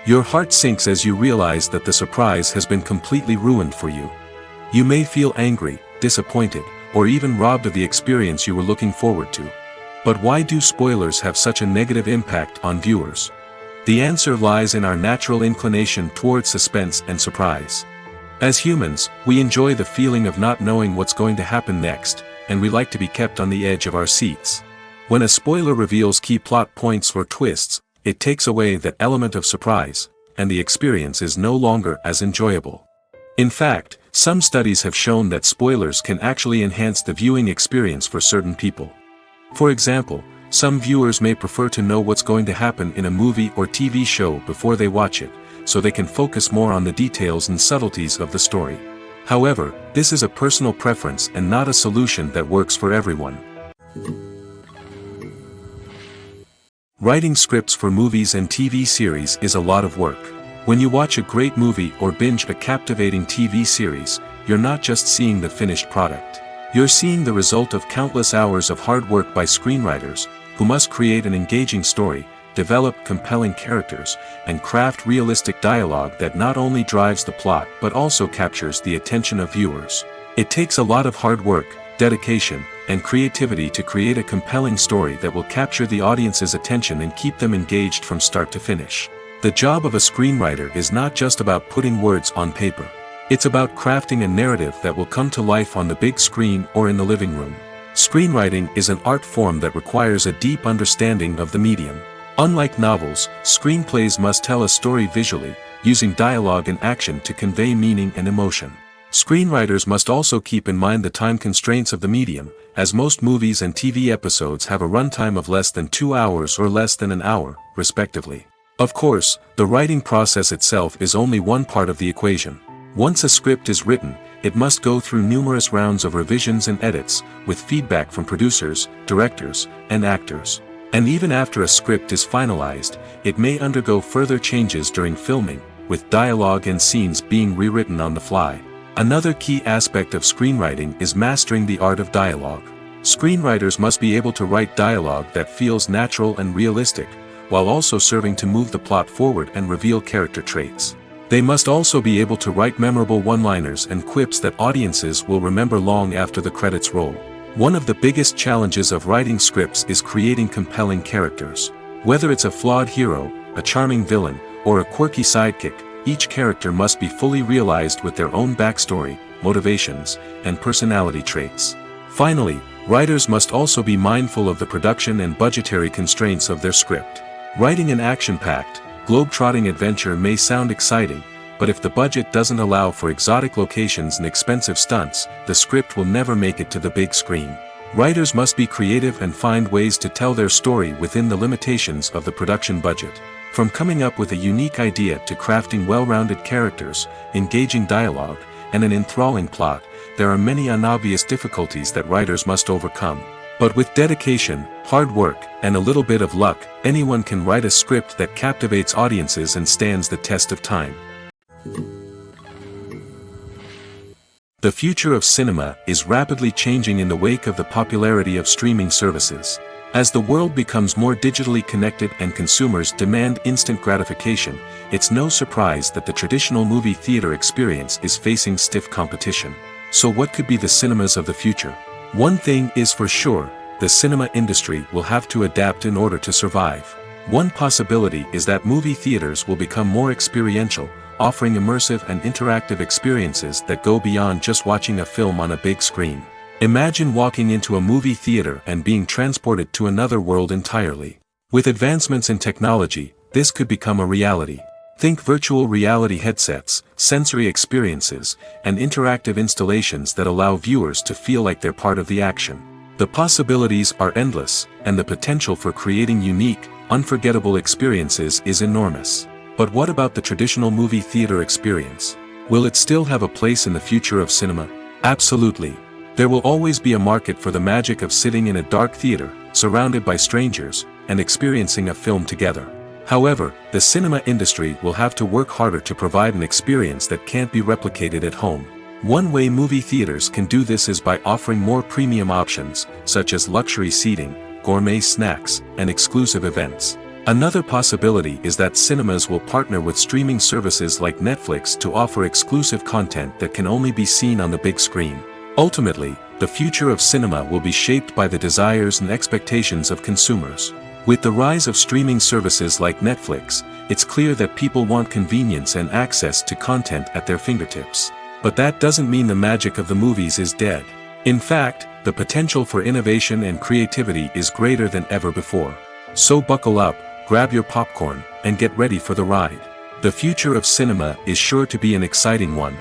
Your heart sinks as you realize that the surprise has been completely ruined for you. You may feel angry, disappointed, or even robbed of the experience you were looking forward to. But why do spoilers have such a negative impact on viewers? The answer lies in our natural inclination towards suspense and surprise. As humans, we enjoy the feeling of not knowing what's going to happen next, and we like to be kept on the edge of our seats. When a spoiler reveals key plot points or twists, it takes away that element of surprise, and the experience is no longer as enjoyable. In fact, some studies have shown that spoilers can actually enhance the viewing experience for certain people. For example, some viewers may prefer to know what's going to happen in a movie or TV show before they watch it, so they can focus more on the details and subtleties of the story. However, this is a personal preference and not a solution that works for everyone. Writing scripts for movies and TV series is a lot of work. When you watch a great movie or binge a captivating TV series, you're not just seeing the finished product. You're seeing the result of countless hours of hard work by screenwriters, who must create an engaging story, develop compelling characters, and craft realistic dialogue that not only drives the plot but also captures the attention of viewers. It takes a lot of hard work, dedication, and creativity to create a compelling story that will capture the audience's attention and keep them engaged from start to finish. The job of a screenwriter is not just about putting words on paper. It's about crafting a narrative that will come to life on the big screen or in the living room. Screenwriting is an art form that requires a deep understanding of the medium. Unlike novels, screenplays must tell a story visually, using dialogue and action to convey meaning and emotion. Screenwriters must also keep in mind the time constraints of the medium, as most movies and TV episodes have a runtime of less than 2 hours or less than an hour, respectively. Of course, the writing process itself is only one part of the equation. Once a script is written, it must go through numerous rounds of revisions and edits, with feedback from producers, directors, and actors. And even after a script is finalized, it may undergo further changes during filming, with dialogue and scenes being rewritten on the fly. Another key aspect of screenwriting is mastering the art of dialogue. Screenwriters must be able to write dialogue that feels natural and realistic, while also serving to move the plot forward and reveal character traits. They must also be able to write memorable one-liners and quips that audiences will remember long after the credits roll. One of the biggest challenges of writing scripts is creating compelling characters. Whether it's a flawed hero, a charming villain, or a quirky sidekick, each character must be fully realized with their own backstory, motivations, and personality traits. Finally, writers must also be mindful of the production and budgetary constraints of their script. Writing an action-packed, globe-trotting adventure may sound exciting, but if the budget doesn't allow for exotic locations and expensive stunts, the script will never make it to the big screen. Writers must be creative and find ways to tell their story within the limitations of the production budget. From coming up with a unique idea to crafting well-rounded characters, engaging dialogue, and an enthralling plot, there are many unobvious difficulties that writers must overcome. But with dedication, hard work, and a little bit of luck, anyone can write a script that captivates audiences and stands the test of time. The future of cinema is rapidly changing in the wake of the popularity of streaming services. As the world becomes more digitally connected and consumers demand instant gratification, it's no surprise that the traditional movie theater experience is facing stiff competition. So what could be the cinemas of the future? One thing is for sure, the cinema industry will have to adapt in order to survive. One possibility is that movie theaters will become more experiential, offering immersive and interactive experiences that go beyond just watching a film on a big screen. Imagine walking into a movie theater and being transported to another world entirely. With advancements in technology, this could become a reality. Think virtual reality headsets, sensory experiences, and interactive installations that allow viewers to feel like they're part of the action. The possibilities are endless, and the potential for creating unique, unforgettable experiences is enormous. But what about the traditional movie theater experience? Will it still have a place in the future of cinema? Absolutely. There will always be a market for the magic of sitting in a dark theater, surrounded by strangers, and experiencing a film together. However, the cinema industry will have to work harder to provide an experience that can't be replicated at home. One way movie theaters can do this is by offering more premium options, such as luxury seating, gourmet snacks, and exclusive events. Another possibility is that cinemas will partner with streaming services like Netflix to offer exclusive content that can only be seen on the big screen. Ultimately, the future of cinema will be shaped by the desires and expectations of consumers. With the rise of streaming services like Netflix, it's clear that people want convenience and access to content at their fingertips. But that doesn't mean the magic of the movies is dead. In fact, the potential for innovation and creativity is greater than ever before. So buckle up, grab your popcorn, and get ready for the ride. The future of cinema is sure to be an exciting one.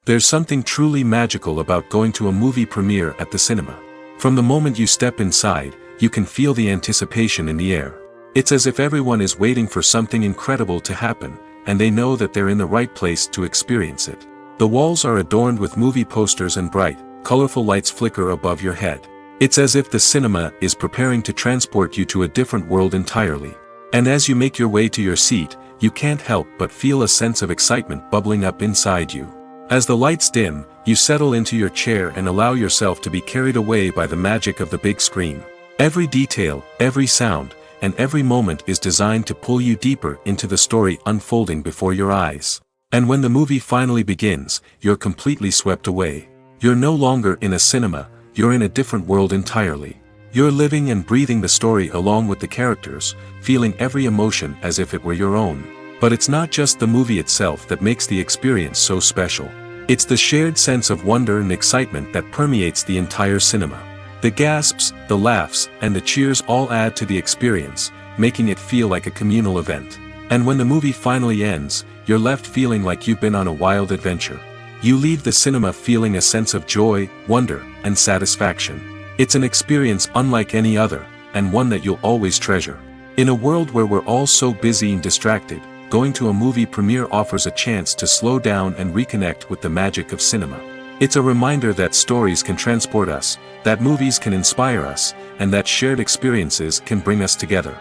There's something truly magical about going to a movie premiere at the cinema. From the moment you step inside, you can feel the anticipation in the air. It's as if everyone is waiting for something incredible to happen, and they know that they're in the right place to experience it. The walls are adorned with movie posters and bright, colorful lights flicker above your head. It's as if the cinema is preparing to transport you to a different world entirely. And as you make your way to your seat, you can't help but feel a sense of excitement bubbling up inside you. As the lights dim, you settle into your chair and allow yourself to be carried away by the magic of the big screen. Every detail, every sound, and every moment is designed to pull you deeper into the story unfolding before your eyes. And when the movie finally begins, you're completely swept away. You're no longer in a cinema, you're in a different world entirely. You're living and breathing the story along with the characters, feeling every emotion as if it were your own. But it's not just the movie itself that makes the experience so special. It's the shared sense of wonder and excitement that permeates the entire cinema. The gasps, the laughs, and the cheers all add to the experience, making it feel like a communal event. And when the movie finally ends, you're left feeling like you've been on a wild adventure. You leave the cinema feeling a sense of joy, wonder, and satisfaction. It's an experience unlike any other, and one that you'll always treasure. In a world where we're all so busy and distracted, going to a movie premiere offers a chance to slow down and reconnect with the magic of cinema. It's a reminder that stories can transport us, that movies can inspire us, and that shared experiences can bring us together.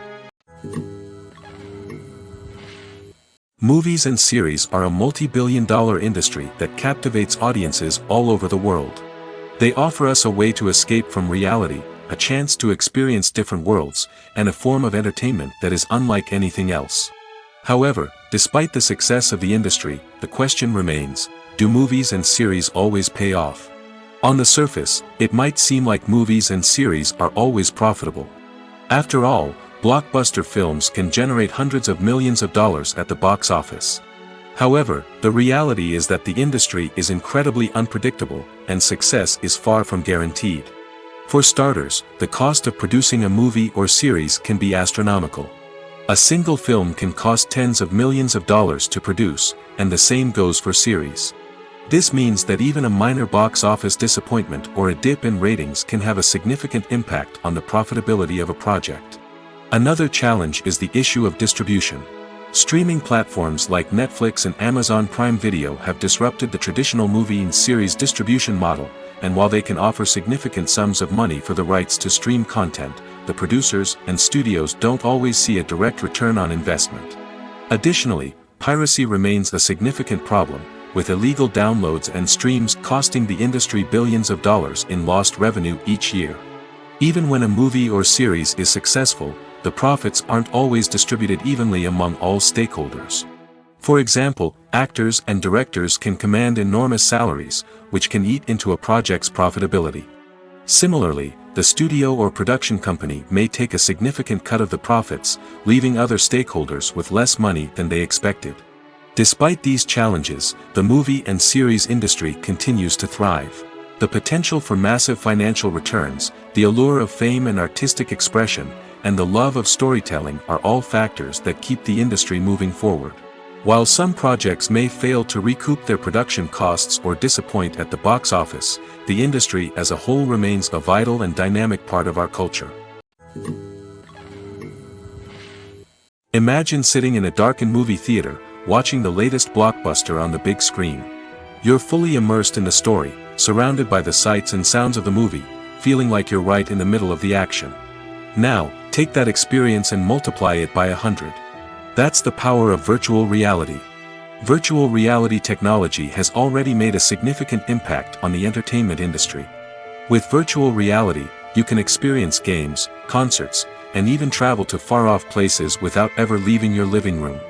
Movies and series are a multi-billion-dollar industry that captivates audiences all over the world. They offer us a way to escape from reality, a chance to experience different worlds, and a form of entertainment that is unlike anything else. However, despite the success of the industry, the question remains, do movies and series always pay off? On the surface, it might seem like movies and series are always profitable. After all, blockbuster films can generate hundreds of millions of dollars at the box office. However, the reality is that the industry is incredibly unpredictable, and success is far from guaranteed. For starters, the cost of producing a movie or series can be astronomical. A single film can cost tens of millions of dollars to produce, and the same goes for series. This means that even a minor box office disappointment or a dip in ratings can have a significant impact on the profitability of a project. Another challenge is the issue of distribution. Streaming platforms like Netflix and Amazon Prime Video have disrupted the traditional movie and series distribution model, and while they can offer significant sums of money for the rights to stream content, the producers and studios don't always see a direct return on investment. Additionally, piracy remains a significant problem, with illegal downloads and streams costing the industry billions of dollars in lost revenue each year. Even when a movie or series is successful, the profits aren't always distributed evenly among all stakeholders. For example, actors and directors can command enormous salaries, which can eat into a project's profitability. Similarly, the studio or production company may take a significant cut of the profits, leaving other stakeholders with less money than they expected. Despite these challenges, the movie and series industry continues to thrive. The potential for massive financial returns, the allure of fame and artistic expression, and the love of storytelling are all factors that keep the industry moving forward. While some projects may fail to recoup their production costs or disappoint at the box office, the industry as a whole remains a vital and dynamic part of our culture. Imagine sitting in a darkened movie theater, watching the latest blockbuster on the big screen. You're fully immersed in the story, surrounded by the sights and sounds of the movie, feeling like you're right in the middle of the action. Now, take that experience and multiply it by 100. That's the power of virtual reality. Virtual reality technology has already made a significant impact on the entertainment industry. With virtual reality, you can experience games, concerts, and even travel to far-off places without ever leaving your living room.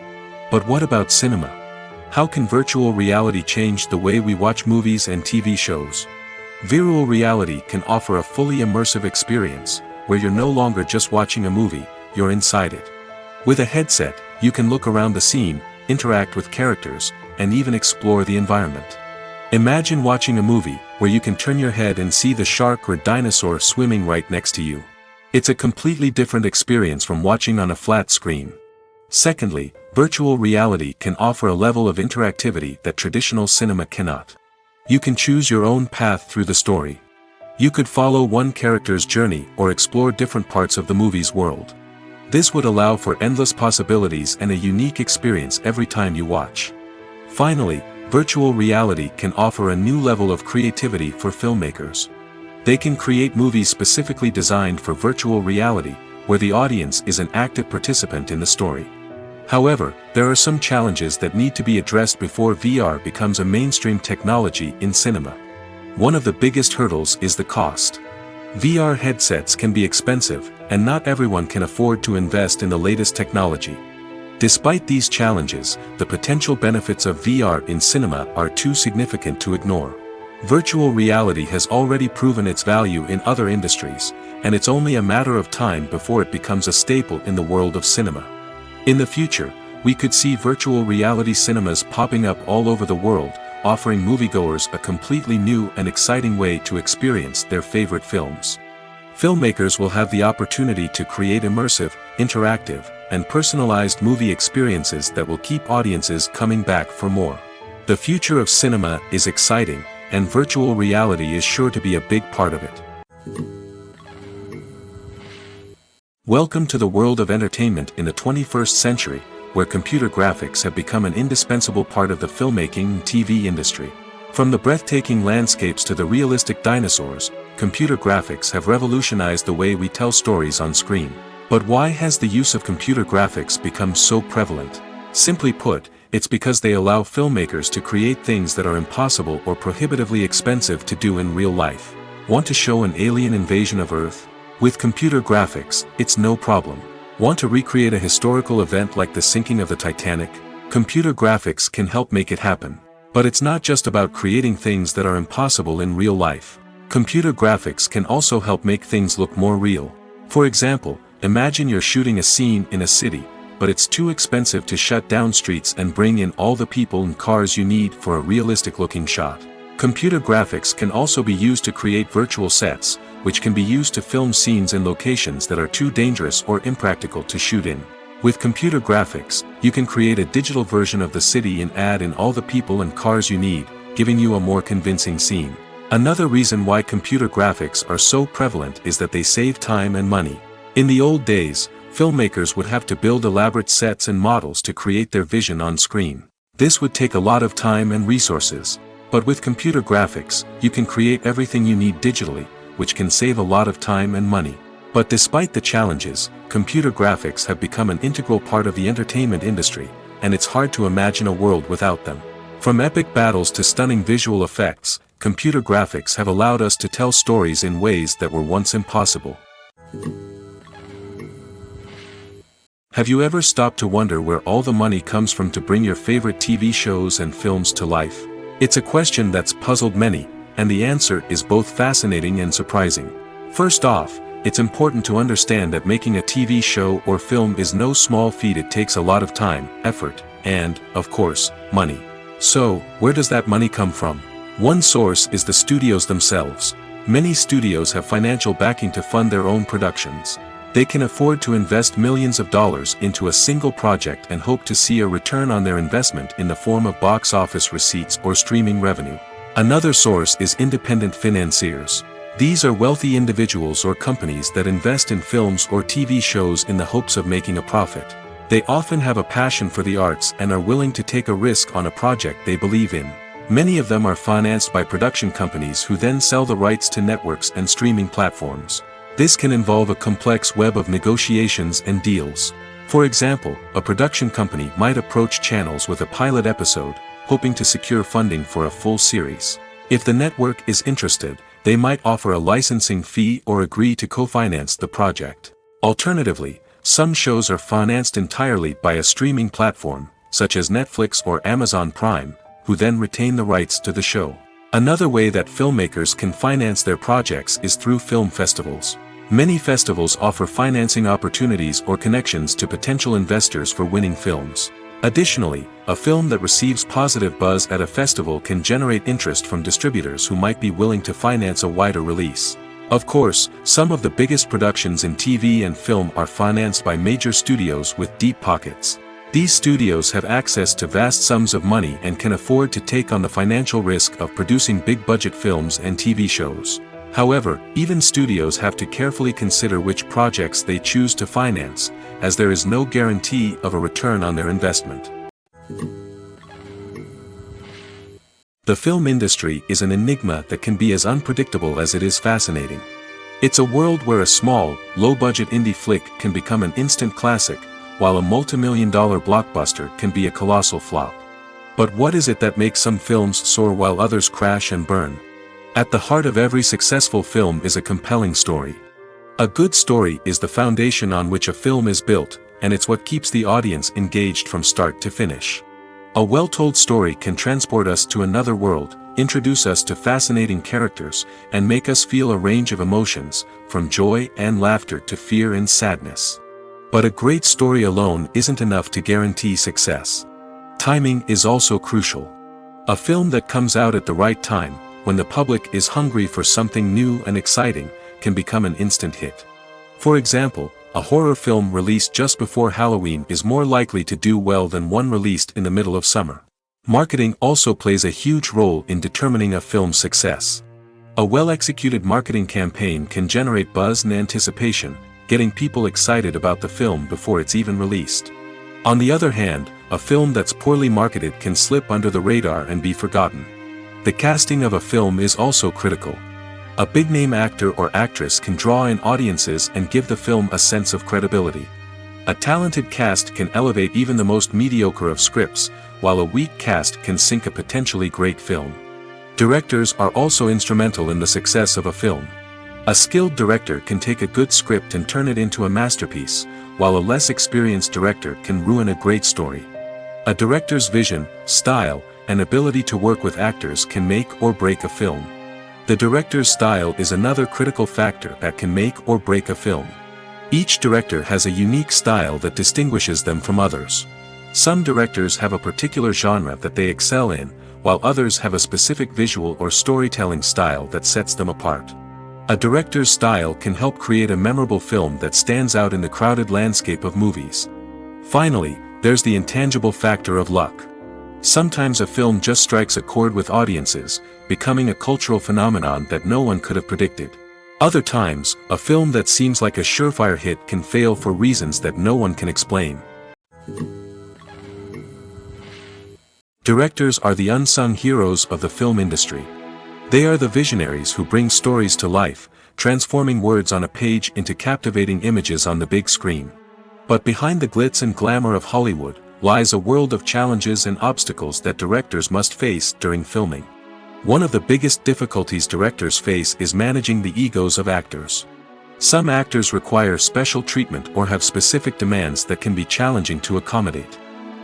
But what about cinema? How can virtual reality change the way we watch movies and TV shows? Virtual reality can offer a fully immersive experience, where you're no longer just watching a movie, you're inside it. With a headset, you can look around the scene, interact with characters, and even explore the environment. Imagine watching a movie, where you can turn your head and see the shark or dinosaur swimming right next to you. It's a completely different experience from watching on a flat screen. Secondly, virtual reality can offer a level of interactivity that traditional cinema cannot. You can choose your own path through the story. You could follow one character's journey or explore different parts of the movie's world. This would allow for endless possibilities and a unique experience every time you watch. Finally, virtual reality can offer a new level of creativity for filmmakers. They can create movies specifically designed for virtual reality, where the audience is an active participant in the story. However, there are some challenges that need to be addressed before VR becomes a mainstream technology in cinema. One of the biggest hurdles is the cost. VR headsets can be expensive, and not everyone can afford to invest in the latest technology. Despite these challenges, the potential benefits of VR in cinema are too significant to ignore. Virtual reality has already proven its value in other industries, and it's only a matter of time before it becomes a staple in the world of cinema. In the future, we could see virtual reality cinemas popping up all over the world, offering moviegoers a completely new and exciting way to experience their favorite films. Filmmakers will have the opportunity to create immersive, interactive, and personalized movie experiences that will keep audiences coming back for more. The future of cinema is exciting, and virtual reality is sure to be a big part of it. Welcome to the world of entertainment in the 21st century, where computer graphics have become an indispensable part of the filmmaking and TV industry. From the breathtaking landscapes to the realistic dinosaurs, computer graphics have revolutionized the way we tell stories on screen. But why has the use of computer graphics become so prevalent? Simply put, it's because they allow filmmakers to create things that are impossible or prohibitively expensive to do in real life. Want to show an alien invasion of Earth? With computer graphics, it's no problem. Want to recreate a historical event like the sinking of the Titanic? Computer graphics can help make it happen. But it's not just about creating things that are impossible in real life. Computer graphics can also help make things look more real. For example, imagine you're shooting a scene in a city, but it's too expensive to shut down streets and bring in all the people and cars you need for a realistic-looking shot. Computer graphics can also be used to create virtual sets, which can be used to film scenes in locations that are too dangerous or impractical to shoot in. With computer graphics, you can create a digital version of the city and add in all the people and cars you need, giving you a more convincing scene. Another reason why computer graphics are so prevalent is that they save time and money. In the old days, filmmakers would have to build elaborate sets and models to create their vision on screen. This would take a lot of time and resources. But with computer graphics, you can create everything you need digitally, which can save a lot of time and money. But despite the challenges, computer graphics have become an integral part of the entertainment industry, and it's hard to imagine a world without them. From epic battles to stunning visual effects, computer graphics have allowed us to tell stories in ways that were once impossible. Have you ever stopped to wonder where all the money comes from to bring your favorite TV shows and films to life? It's a question that's puzzled many, and the answer is both fascinating and surprising. First off, it's important to understand that making a TV show or film is no small feat. It takes a lot of time, effort, and, of course, money. So, where does that money come from? One source is the studios themselves. Many studios have financial backing to fund their own productions. They can afford to invest millions of dollars into a single project and hope to see a return on their investment in the form of box office receipts or streaming revenue. Another source is independent financiers. These are wealthy individuals or companies that invest in films or TV shows in the hopes of making a profit. They often have a passion for the arts and are willing to take a risk on a project they believe in. Many of them are financed by production companies who then sell the rights to networks and streaming platforms. This can involve a complex web of negotiations and deals. For example, a production company might approach channels with a pilot episode, hoping to secure funding for a full series. If the network is interested, they might offer a licensing fee or agree to co-finance the project. Alternatively, some shows are financed entirely by a streaming platform, such as Netflix or Amazon Prime, who then retain the rights to the show. Another way that filmmakers can finance their projects is through film festivals. Many festivals offer financing opportunities or connections to potential investors for winning films. Additionally, a film that receives positive buzz at a festival can generate interest from distributors who might be willing to finance a wider release. Of course, some of the biggest productions in TV and film are financed by major studios with deep pockets. These studios have access to vast sums of money and can afford to take on the financial risk of producing big-budget films and TV shows. However, even studios have to carefully consider which projects they choose to finance, as there is no guarantee of a return on their investment. The film industry is an enigma that can be as unpredictable as it is fascinating. It's a world where a small, low-budget indie flick can become an instant classic, while a multi-million-dollar blockbuster can be a colossal flop. But what is it that makes some films soar while others crash and burn? At the heart of every successful film is a compelling story. A good story is the foundation on which a film is built, and it's what keeps the audience engaged from start to finish. A well-told story can transport us to another world, introduce us to fascinating characters, and make us feel a range of emotions, from joy and laughter to fear and sadness. But a great story alone isn't enough to guarantee success. Timing is also crucial. A film that comes out at the right time, when the public is hungry for something new and exciting, can become an instant hit. For example, a horror film released just before Halloween is more likely to do well than one released in the middle of summer. Marketing also plays a huge role in determining a film's success. A well-executed marketing campaign can generate buzz and anticipation, getting people excited about the film before it's even released. On the other hand, a film that's poorly marketed can slip under the radar and be forgotten. The casting of a film is also critical. A big-name actor or actress can draw in audiences and give the film a sense of credibility. A talented cast can elevate even the most mediocre of scripts, while a weak cast can sink a potentially great film. Directors are also instrumental in the success of a film. A skilled director can take a good script and turn it into a masterpiece, while a less experienced director can ruin a great story. A director's vision, style, and ability to work with actors can make or break a film. The director's style is another critical factor that can make or break a film. Each director has a unique style that distinguishes them from others. Some directors have a particular genre that they excel in, while others have a specific visual or storytelling style that sets them apart. A director's style can help create a memorable film that stands out in the crowded landscape of movies. Finally, there's the intangible factor of luck. Sometimes a film just strikes a chord with audiences, becoming a cultural phenomenon that no one could have predicted. Other times, a film that seems like a surefire hit can fail for reasons that no one can explain. Directors are the unsung heroes of the film industry. They are the visionaries who bring stories to life, transforming words on a page into captivating images on the big screen. But behind the glitz and glamour of Hollywood, lies a world of challenges and obstacles that directors must face during filming. One of the biggest difficulties directors face is managing the egos of actors. Some actors require special treatment or have specific demands that can be challenging to accommodate.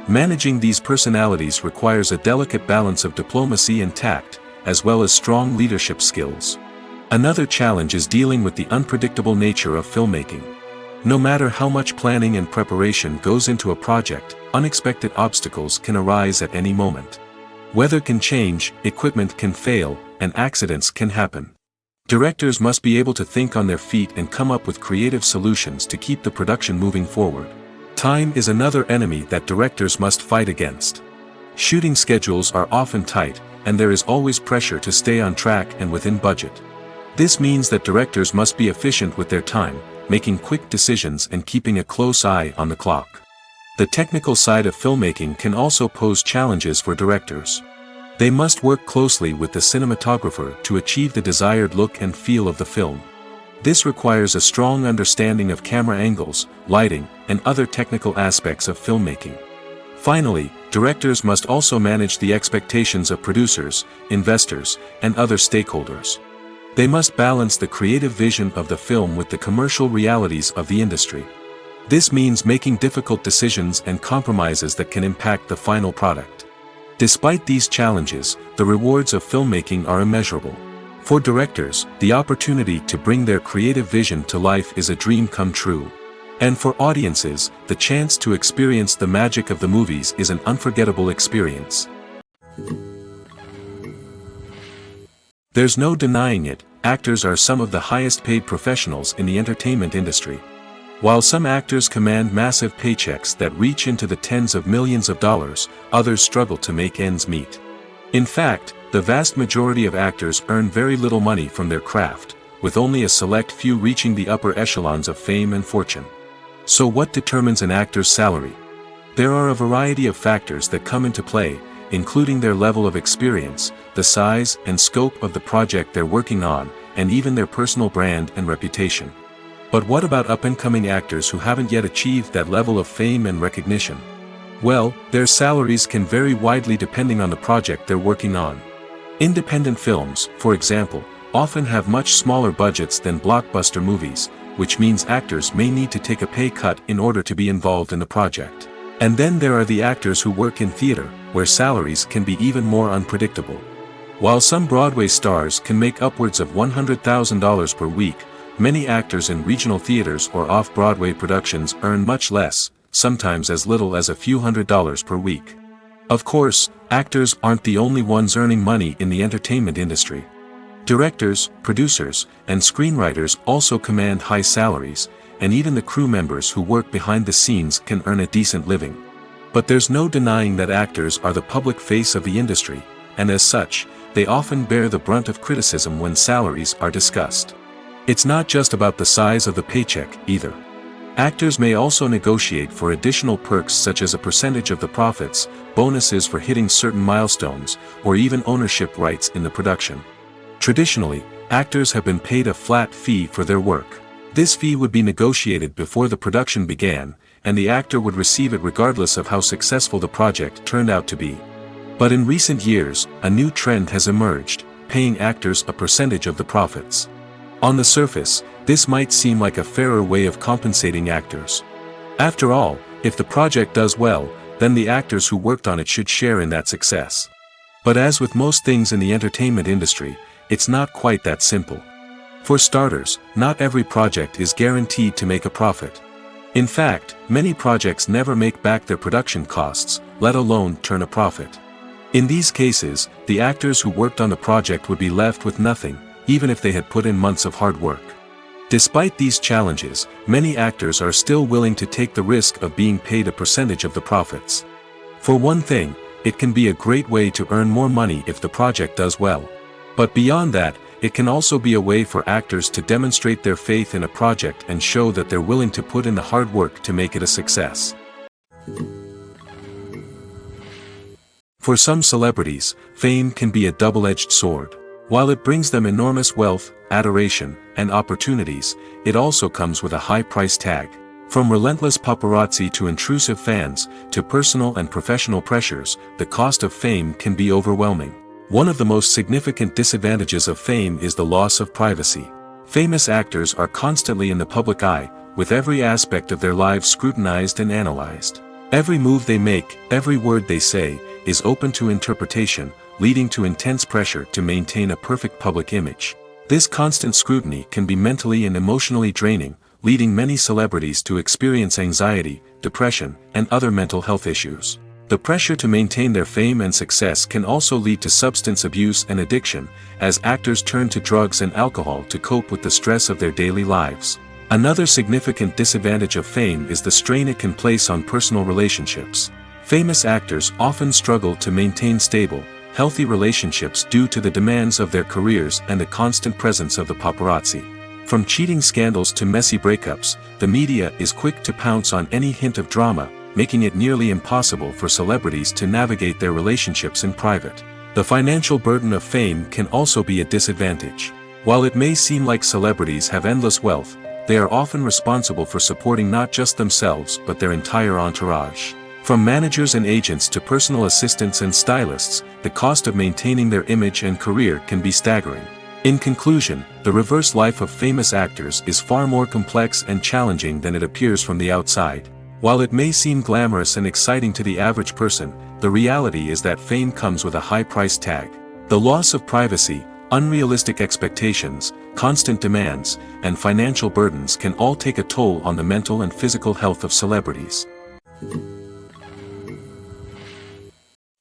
Managing these personalities requires a delicate balance of diplomacy and tact, as well as strong leadership skills. Another challenge is dealing with the unpredictable nature of filmmaking. No matter how much planning and preparation goes into a project, unexpected obstacles can arise at any moment. Weather can change, equipment can fail, and accidents can happen. Directors must be able to think on their feet and come up with creative solutions to keep the production moving forward. Time is another enemy that directors must fight against. Shooting schedules are often tight, and there is always pressure to stay on track and within budget. This means that directors must be efficient with their time, making quick decisions and keeping a close eye on the clock. The technical side of filmmaking can also pose challenges for directors. They must work closely with the cinematographer to achieve the desired look and feel of the film. This requires a strong understanding of camera angles, lighting, and other technical aspects of filmmaking. Finally, directors must also manage the expectations of producers, investors, and other stakeholders. They must balance the creative vision of the film with the commercial realities of the industry. This means making difficult decisions and compromises that can impact the final product. Despite these challenges, the rewards of filmmaking are immeasurable. For directors, the opportunity to bring their creative vision to life is a dream come true. And for audiences, the chance to experience the magic of the movies is an unforgettable experience. There's no denying it, actors are some of the highest paid professionals in the entertainment industry. While some actors command massive paychecks that reach into the tens of millions of dollars, others struggle to make ends meet. In fact, the vast majority of actors earn very little money from their craft, with only a select few reaching the upper echelons of fame and fortune. So what determines an actor's salary? There are a variety of factors that come into play, including their level of experience, the size and scope of the project they're working on, and even their personal brand and reputation. But what about up-and-coming actors who haven't yet achieved that level of fame and recognition? Well, their salaries can vary widely depending on the project they're working on. Independent films, for example, often have much smaller budgets than blockbuster movies, which means actors may need to take a pay cut in order to be involved in the project. And then there are the actors who work in theater, where salaries can be even more unpredictable. While some Broadway stars can make upwards of $100,000 per week, many actors in regional theaters or off-Broadway productions earn much less, sometimes as little as a few $100s per week. Of course, actors aren't the only ones earning money in the entertainment industry. Directors, producers, and screenwriters also command high salaries, and even the crew members who work behind the scenes can earn a decent living. But there's no denying that actors are the public face of the industry, and as such, they often bear the brunt of criticism when salaries are discussed. It's not just about the size of the paycheck, either. Actors may also negotiate for additional perks such as a percentage of the profits, bonuses for hitting certain milestones, or even ownership rights in the production. Traditionally, actors have been paid a flat fee for their work. This fee would be negotiated before the production began, and the actor would receive it regardless of how successful the project turned out to be. But in recent years, a new trend has emerged, paying actors a percentage of the profits. On the surface, this might seem like a fairer way of compensating actors. After all, if the project does well, then the actors who worked on it should share in that success. But as with most things in the entertainment industry, it's not quite that simple. For starters, not every project is guaranteed to make a profit. In fact, many projects never make back their production costs, let alone turn a profit. In these cases, the actors who worked on the project would be left with nothing, even if they had put in months of hard work. Despite these challenges, many actors are still willing to take the risk of being paid a percentage of the profits. For one thing, it can be a great way to earn more money if the project does well. But beyond that, it can also be a way for actors to demonstrate their faith in a project and show that they're willing to put in the hard work to make it a success. For some celebrities, fame can be a double-edged sword. While it brings them enormous wealth, adoration, and opportunities, it also comes with a high price tag. From relentless paparazzi to intrusive fans, to personal and professional pressures, the cost of fame can be overwhelming. One of the most significant disadvantages of fame is the loss of privacy. Famous actors are constantly in the public eye, with every aspect of their lives scrutinized and analyzed. Every move they make, every word they say, is open to interpretation, leading to intense pressure to maintain a perfect public image. This constant scrutiny can be mentally and emotionally draining, leading many celebrities to experience anxiety, depression, and other mental health issues. The pressure to maintain their fame and success can also lead to substance abuse and addiction, as actors turn to drugs and alcohol to cope with the stress of their daily lives. Another significant disadvantage of fame is the strain it can place on personal relationships. Famous actors often struggle to maintain stable, healthy relationships due to the demands of their careers and the constant presence of the paparazzi. From cheating scandals to messy breakups, the media is quick to pounce on any hint of drama, making it nearly impossible for celebrities to navigate their relationships in private. The financial burden of fame can also be a disadvantage. While it may seem like celebrities have endless wealth, they are often responsible for supporting not just themselves but their entire entourage. From managers and agents to personal assistants and stylists, the cost of maintaining their image and career can be staggering. In conclusion, the reverse life of famous actors is far more complex and challenging than it appears from the outside. While it may seem glamorous and exciting to the average person, the reality is that fame comes with a high price tag. The loss of privacy, unrealistic expectations, constant demands, and financial burdens can all take a toll on the mental and physical health of celebrities.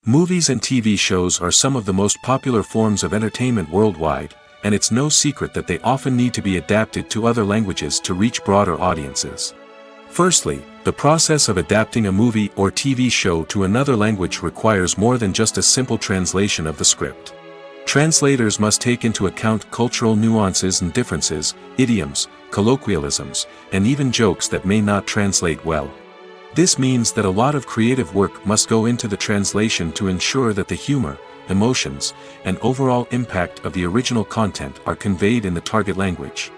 Movies and TV shows are some of the most popular forms of entertainment worldwide, and it's no secret that they often need to be adapted to other languages to reach broader audiences. Firstly, the process of adapting a movie or TV show to another language requires more than just a simple translation of the script. Translators must take into account cultural nuances and differences, idioms, colloquialisms, and even jokes that may not translate well. This means that a lot of creative work must go into the translation to ensure that the humor, emotions, and overall impact of the original content are conveyed in the target language.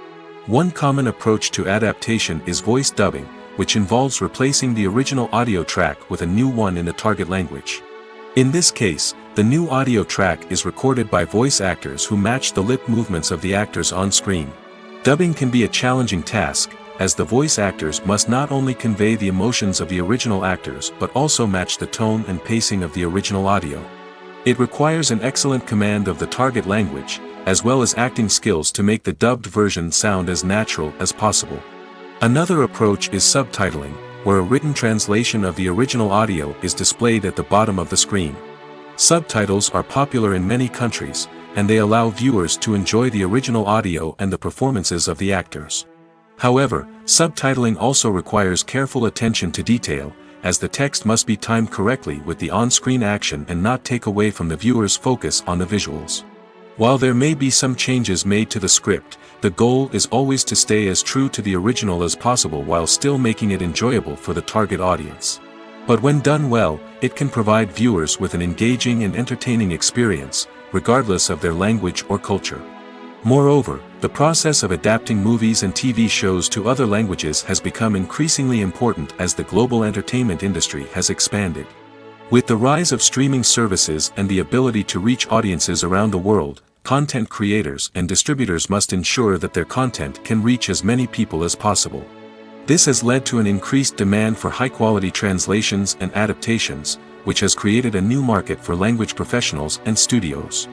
One common approach to adaptation is voice dubbing, which involves replacing the original audio track with a new one in the target language. In this case, the new audio track is recorded by voice actors who match the lip movements of the actors on screen. Dubbing can be a challenging task, as the voice actors must not only convey the emotions of the original actors but also match the tone and pacing of the original audio. It requires an excellent command of the target language, as well as acting skills to make the dubbed version sound as natural as possible. Another approach is subtitling, where a written translation of the original audio is displayed at the bottom of the screen. Subtitles are popular in many countries, and they allow viewers to enjoy the original audio and the performances of the actors. However, subtitling also requires careful attention to detail, as the text must be timed correctly with the on-screen action and not take away from the viewer's focus on the visuals. While there may be some changes made to the script, the goal is always to stay as true to the original as possible while still making it enjoyable for the target audience. But when done well, it can provide viewers with an engaging and entertaining experience, regardless of their language or culture. Moreover, the process of adapting movies and TV shows to other languages has become increasingly important as the global entertainment industry has expanded. With the rise of streaming services and the ability to reach audiences around the world, content creators and distributors must ensure that their content can reach as many people as possible. This has led to an increased demand for high-quality translations and adaptations, which has created a new market for language professionals and studios.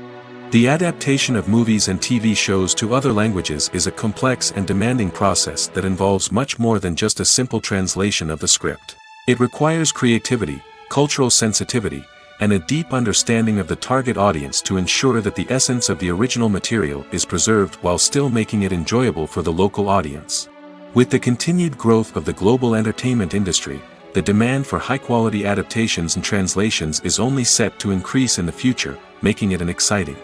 The adaptation of movies and TV shows to other languages is a complex and demanding process that involves much more than just a simple translation of the script. It requires creativity, cultural sensitivity, and a deep understanding of the target audience to ensure that the essence of the original material is preserved while still making it enjoyable for the local audience. With the continued growth of the global entertainment industry, the demand for high-quality adaptations and translations is only set to increase in the future, making it an exciting.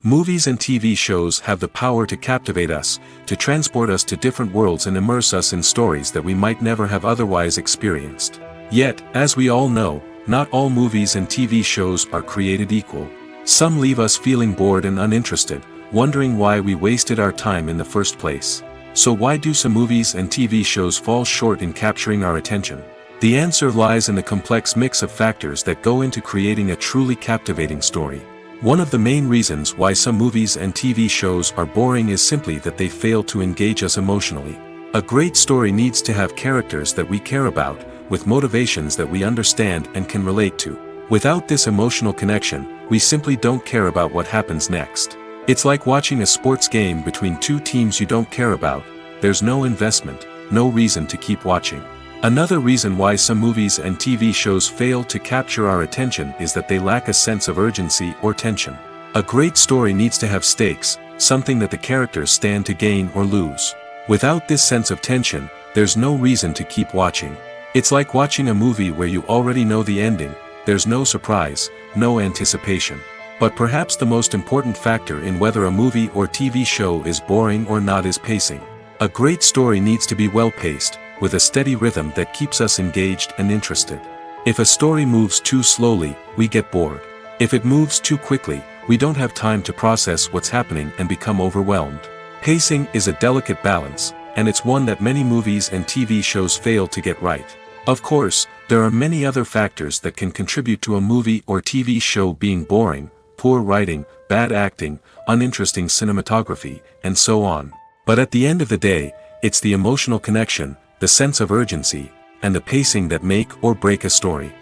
Movies and TV shows have the power to captivate us, to transport us to different worlds and immerse us in stories that we might never have otherwise experienced. Yet, as we all know, not all movies and TV shows are created equal. Some leave us feeling bored and uninterested, wondering why we wasted our time in the first place. So why do some movies and TV shows fall short in capturing our attention? The answer lies in the complex mix of factors that go into creating a truly captivating story. One of the main reasons why some movies and TV shows are boring is simply that they fail to engage us emotionally. A great story needs to have characters that we care about, with motivations that we understand and can relate to. Without this emotional connection, we simply don't care about what happens next. It's like watching a sports game between two teams you don't care about. There's no investment, no reason to keep watching. Another reason why some movies and TV shows fail to capture our attention is that they lack a sense of urgency or tension. A great story needs to have stakes, something that the characters stand to gain or lose. Without this sense of tension, there's no reason to keep watching. It's like watching a movie where you already know the ending. There's no surprise, no anticipation. But perhaps the most important factor in whether a movie or TV show is boring or not is pacing. A great story needs to be well-paced, with a steady rhythm that keeps us engaged and interested. If a story moves too slowly, we get bored. If it moves too quickly, we don't have time to process what's happening and become overwhelmed. Pacing is a delicate balance, and it's one that many movies and TV shows fail to get right. Of course, there are many other factors that can contribute to a movie or TV show being boring: poor writing, bad acting, uninteresting cinematography, and so on. But at the end of the day, it's the emotional connection, the sense of urgency, and the pacing that make or break a story.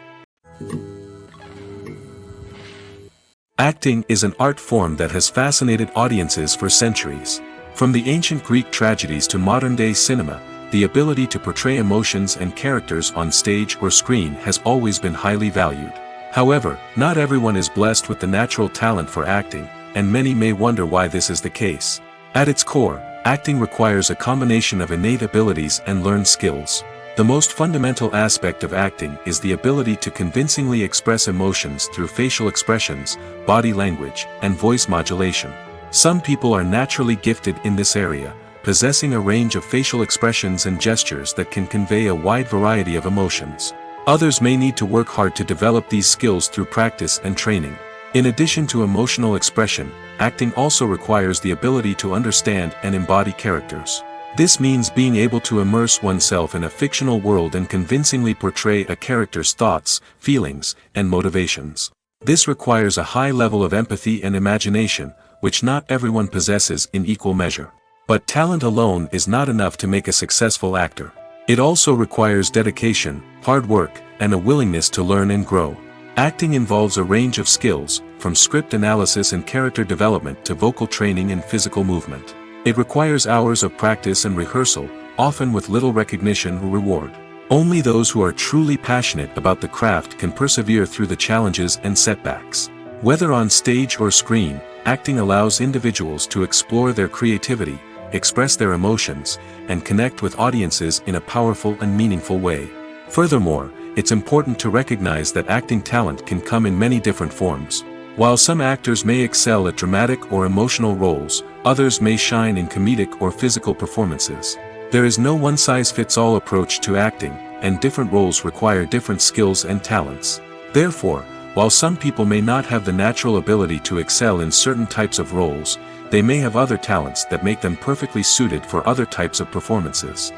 Acting is an art form that has fascinated audiences for centuries. From the ancient Greek tragedies to modern-day cinema, the ability to portray emotions and characters on stage or screen has always been highly valued. However, not everyone is blessed with the natural talent for acting, and many may wonder why this is the case. At its core, acting requires a combination of innate abilities and learned skills. The most fundamental aspect of acting is the ability to convincingly express emotions through facial expressions, body language, and voice modulation. Some people are naturally gifted in this area, possessing a range of facial expressions and gestures that can convey a wide variety of emotions. Others may need to work hard to develop these skills through practice and training. In addition to emotional expression, acting also requires the ability to understand and embody characters. This means being able to immerse oneself in a fictional world and convincingly portray a character's thoughts, feelings, and motivations. This requires a high level of empathy and imagination, which not everyone possesses in equal measure. But talent alone is not enough to make a successful actor. It also requires dedication, hard work, and a willingness to learn and grow. Acting involves a range of skills, from script analysis and character development to vocal training and physical movement. It requires hours of practice and rehearsal, often with little recognition or reward. Only those who are truly passionate about the craft can persevere through the challenges and setbacks. Whether on stage or screen, acting allows individuals to explore their creativity, express their emotions, and connect with audiences in a powerful and meaningful way. Furthermore, it's important to recognize that acting talent can come in many different forms. While some actors may excel at dramatic or emotional roles, others may shine in comedic or physical performances. There is no one-size-fits-all approach to acting, and different roles require different skills and talents. Therefore, while some people may not have the natural ability to excel in certain types of roles, they may have other talents that make them perfectly suited for other types of performances.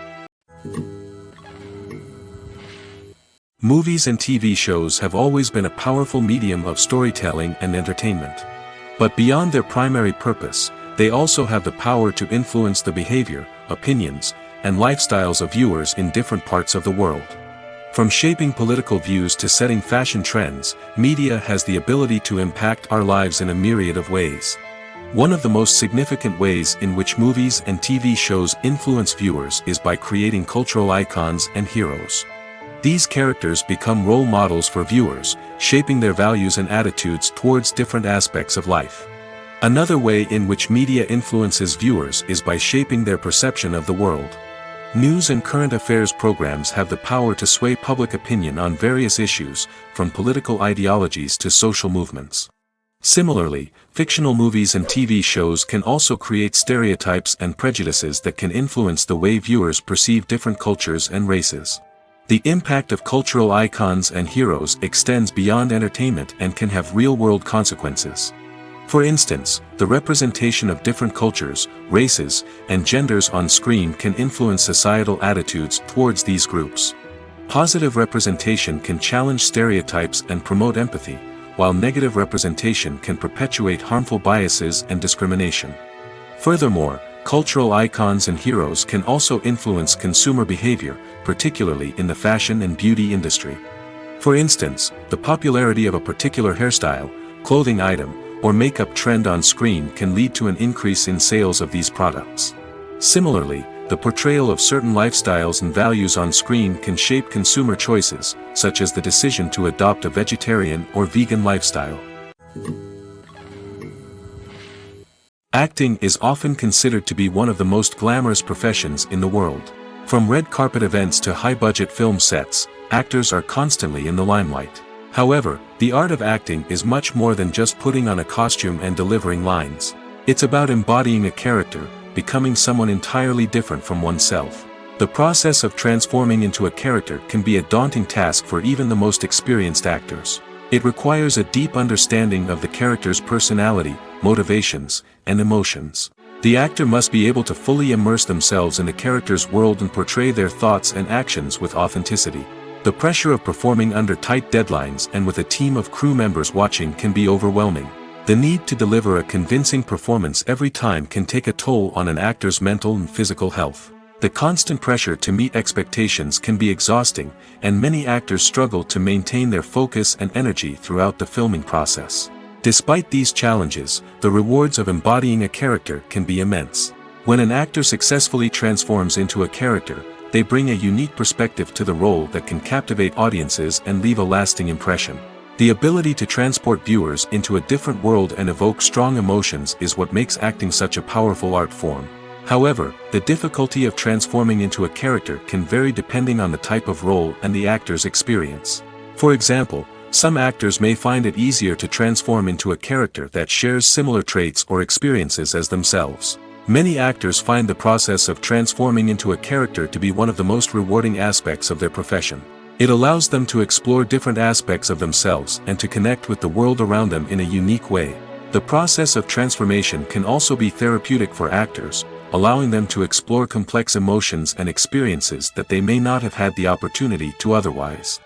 Movies and TV shows have always been a powerful medium of storytelling and entertainment. But beyond their primary purpose, they also have the power to influence the behavior, opinions, and lifestyles of viewers in different parts of the world. From shaping political views to setting fashion trends, media has the ability to impact our lives in a myriad of ways. One of the most significant ways in which movies and TV shows influence viewers is by creating cultural icons and heroes. These characters become role models for viewers, shaping their values and attitudes towards different aspects of life. Another way in which media influences viewers is by shaping their perception of the world. News and current affairs programs have the power to sway public opinion on various issues, from political ideologies to social movements. Similarly, fictional movies and TV shows can also create stereotypes and prejudices that can influence the way viewers perceive different cultures and races. The impact of cultural icons and heroes extends beyond entertainment and can have real-world consequences. For instance, the representation of different cultures, races, and genders on screen can influence societal attitudes towards these groups. Positive representation can challenge stereotypes and promote empathy, while negative representation can perpetuate harmful biases and discrimination. Furthermore, cultural icons and heroes can also influence consumer behavior, particularly in the fashion and beauty industry. For instance, the popularity of a particular hairstyle, clothing item, or makeup trend on screen can lead to an increase in sales of these products. Similarly, the portrayal of certain lifestyles and values on screen can shape consumer choices, such as the decision to adopt a vegetarian or vegan lifestyle. Acting is often considered to be one of the most glamorous professions in the world. From red carpet events to high-budget film sets, actors are constantly in the limelight. However, the art of acting is much more than just putting on a costume and delivering lines. It's about embodying a character, becoming someone entirely different from oneself. The process of transforming into a character can be a daunting task for even the most experienced actors. It requires a deep understanding of the character's personality, motivations, and emotions. The actor must be able to fully immerse themselves in the character's world and portray their thoughts and actions with authenticity. The pressure of performing under tight deadlines and with a team of crew members watching can be overwhelming. The need to deliver a convincing performance every time can take a toll on an actor's mental and physical health. The constant pressure to meet expectations can be exhausting, and many actors struggle to maintain their focus and energy throughout the filming process. Despite these challenges, the rewards of embodying a character can be immense. When an actor successfully transforms into a character, they bring a unique perspective to the role that can captivate audiences and leave a lasting impression. The ability to transport viewers into a different world and evoke strong emotions is what makes acting such a powerful art form. However, the difficulty of transforming into a character can vary depending on the type of role and the actor's experience. For example, some actors may find it easier to transform into a character that shares similar traits or experiences as themselves. Many actors find the process of transforming into a character to be one of the most rewarding aspects of their profession. It allows them to explore different aspects of themselves and to connect with the world around them in a unique way. The process of transformation can also be therapeutic for actors, allowing them to explore complex emotions and experiences that they may not have had the opportunity to otherwise.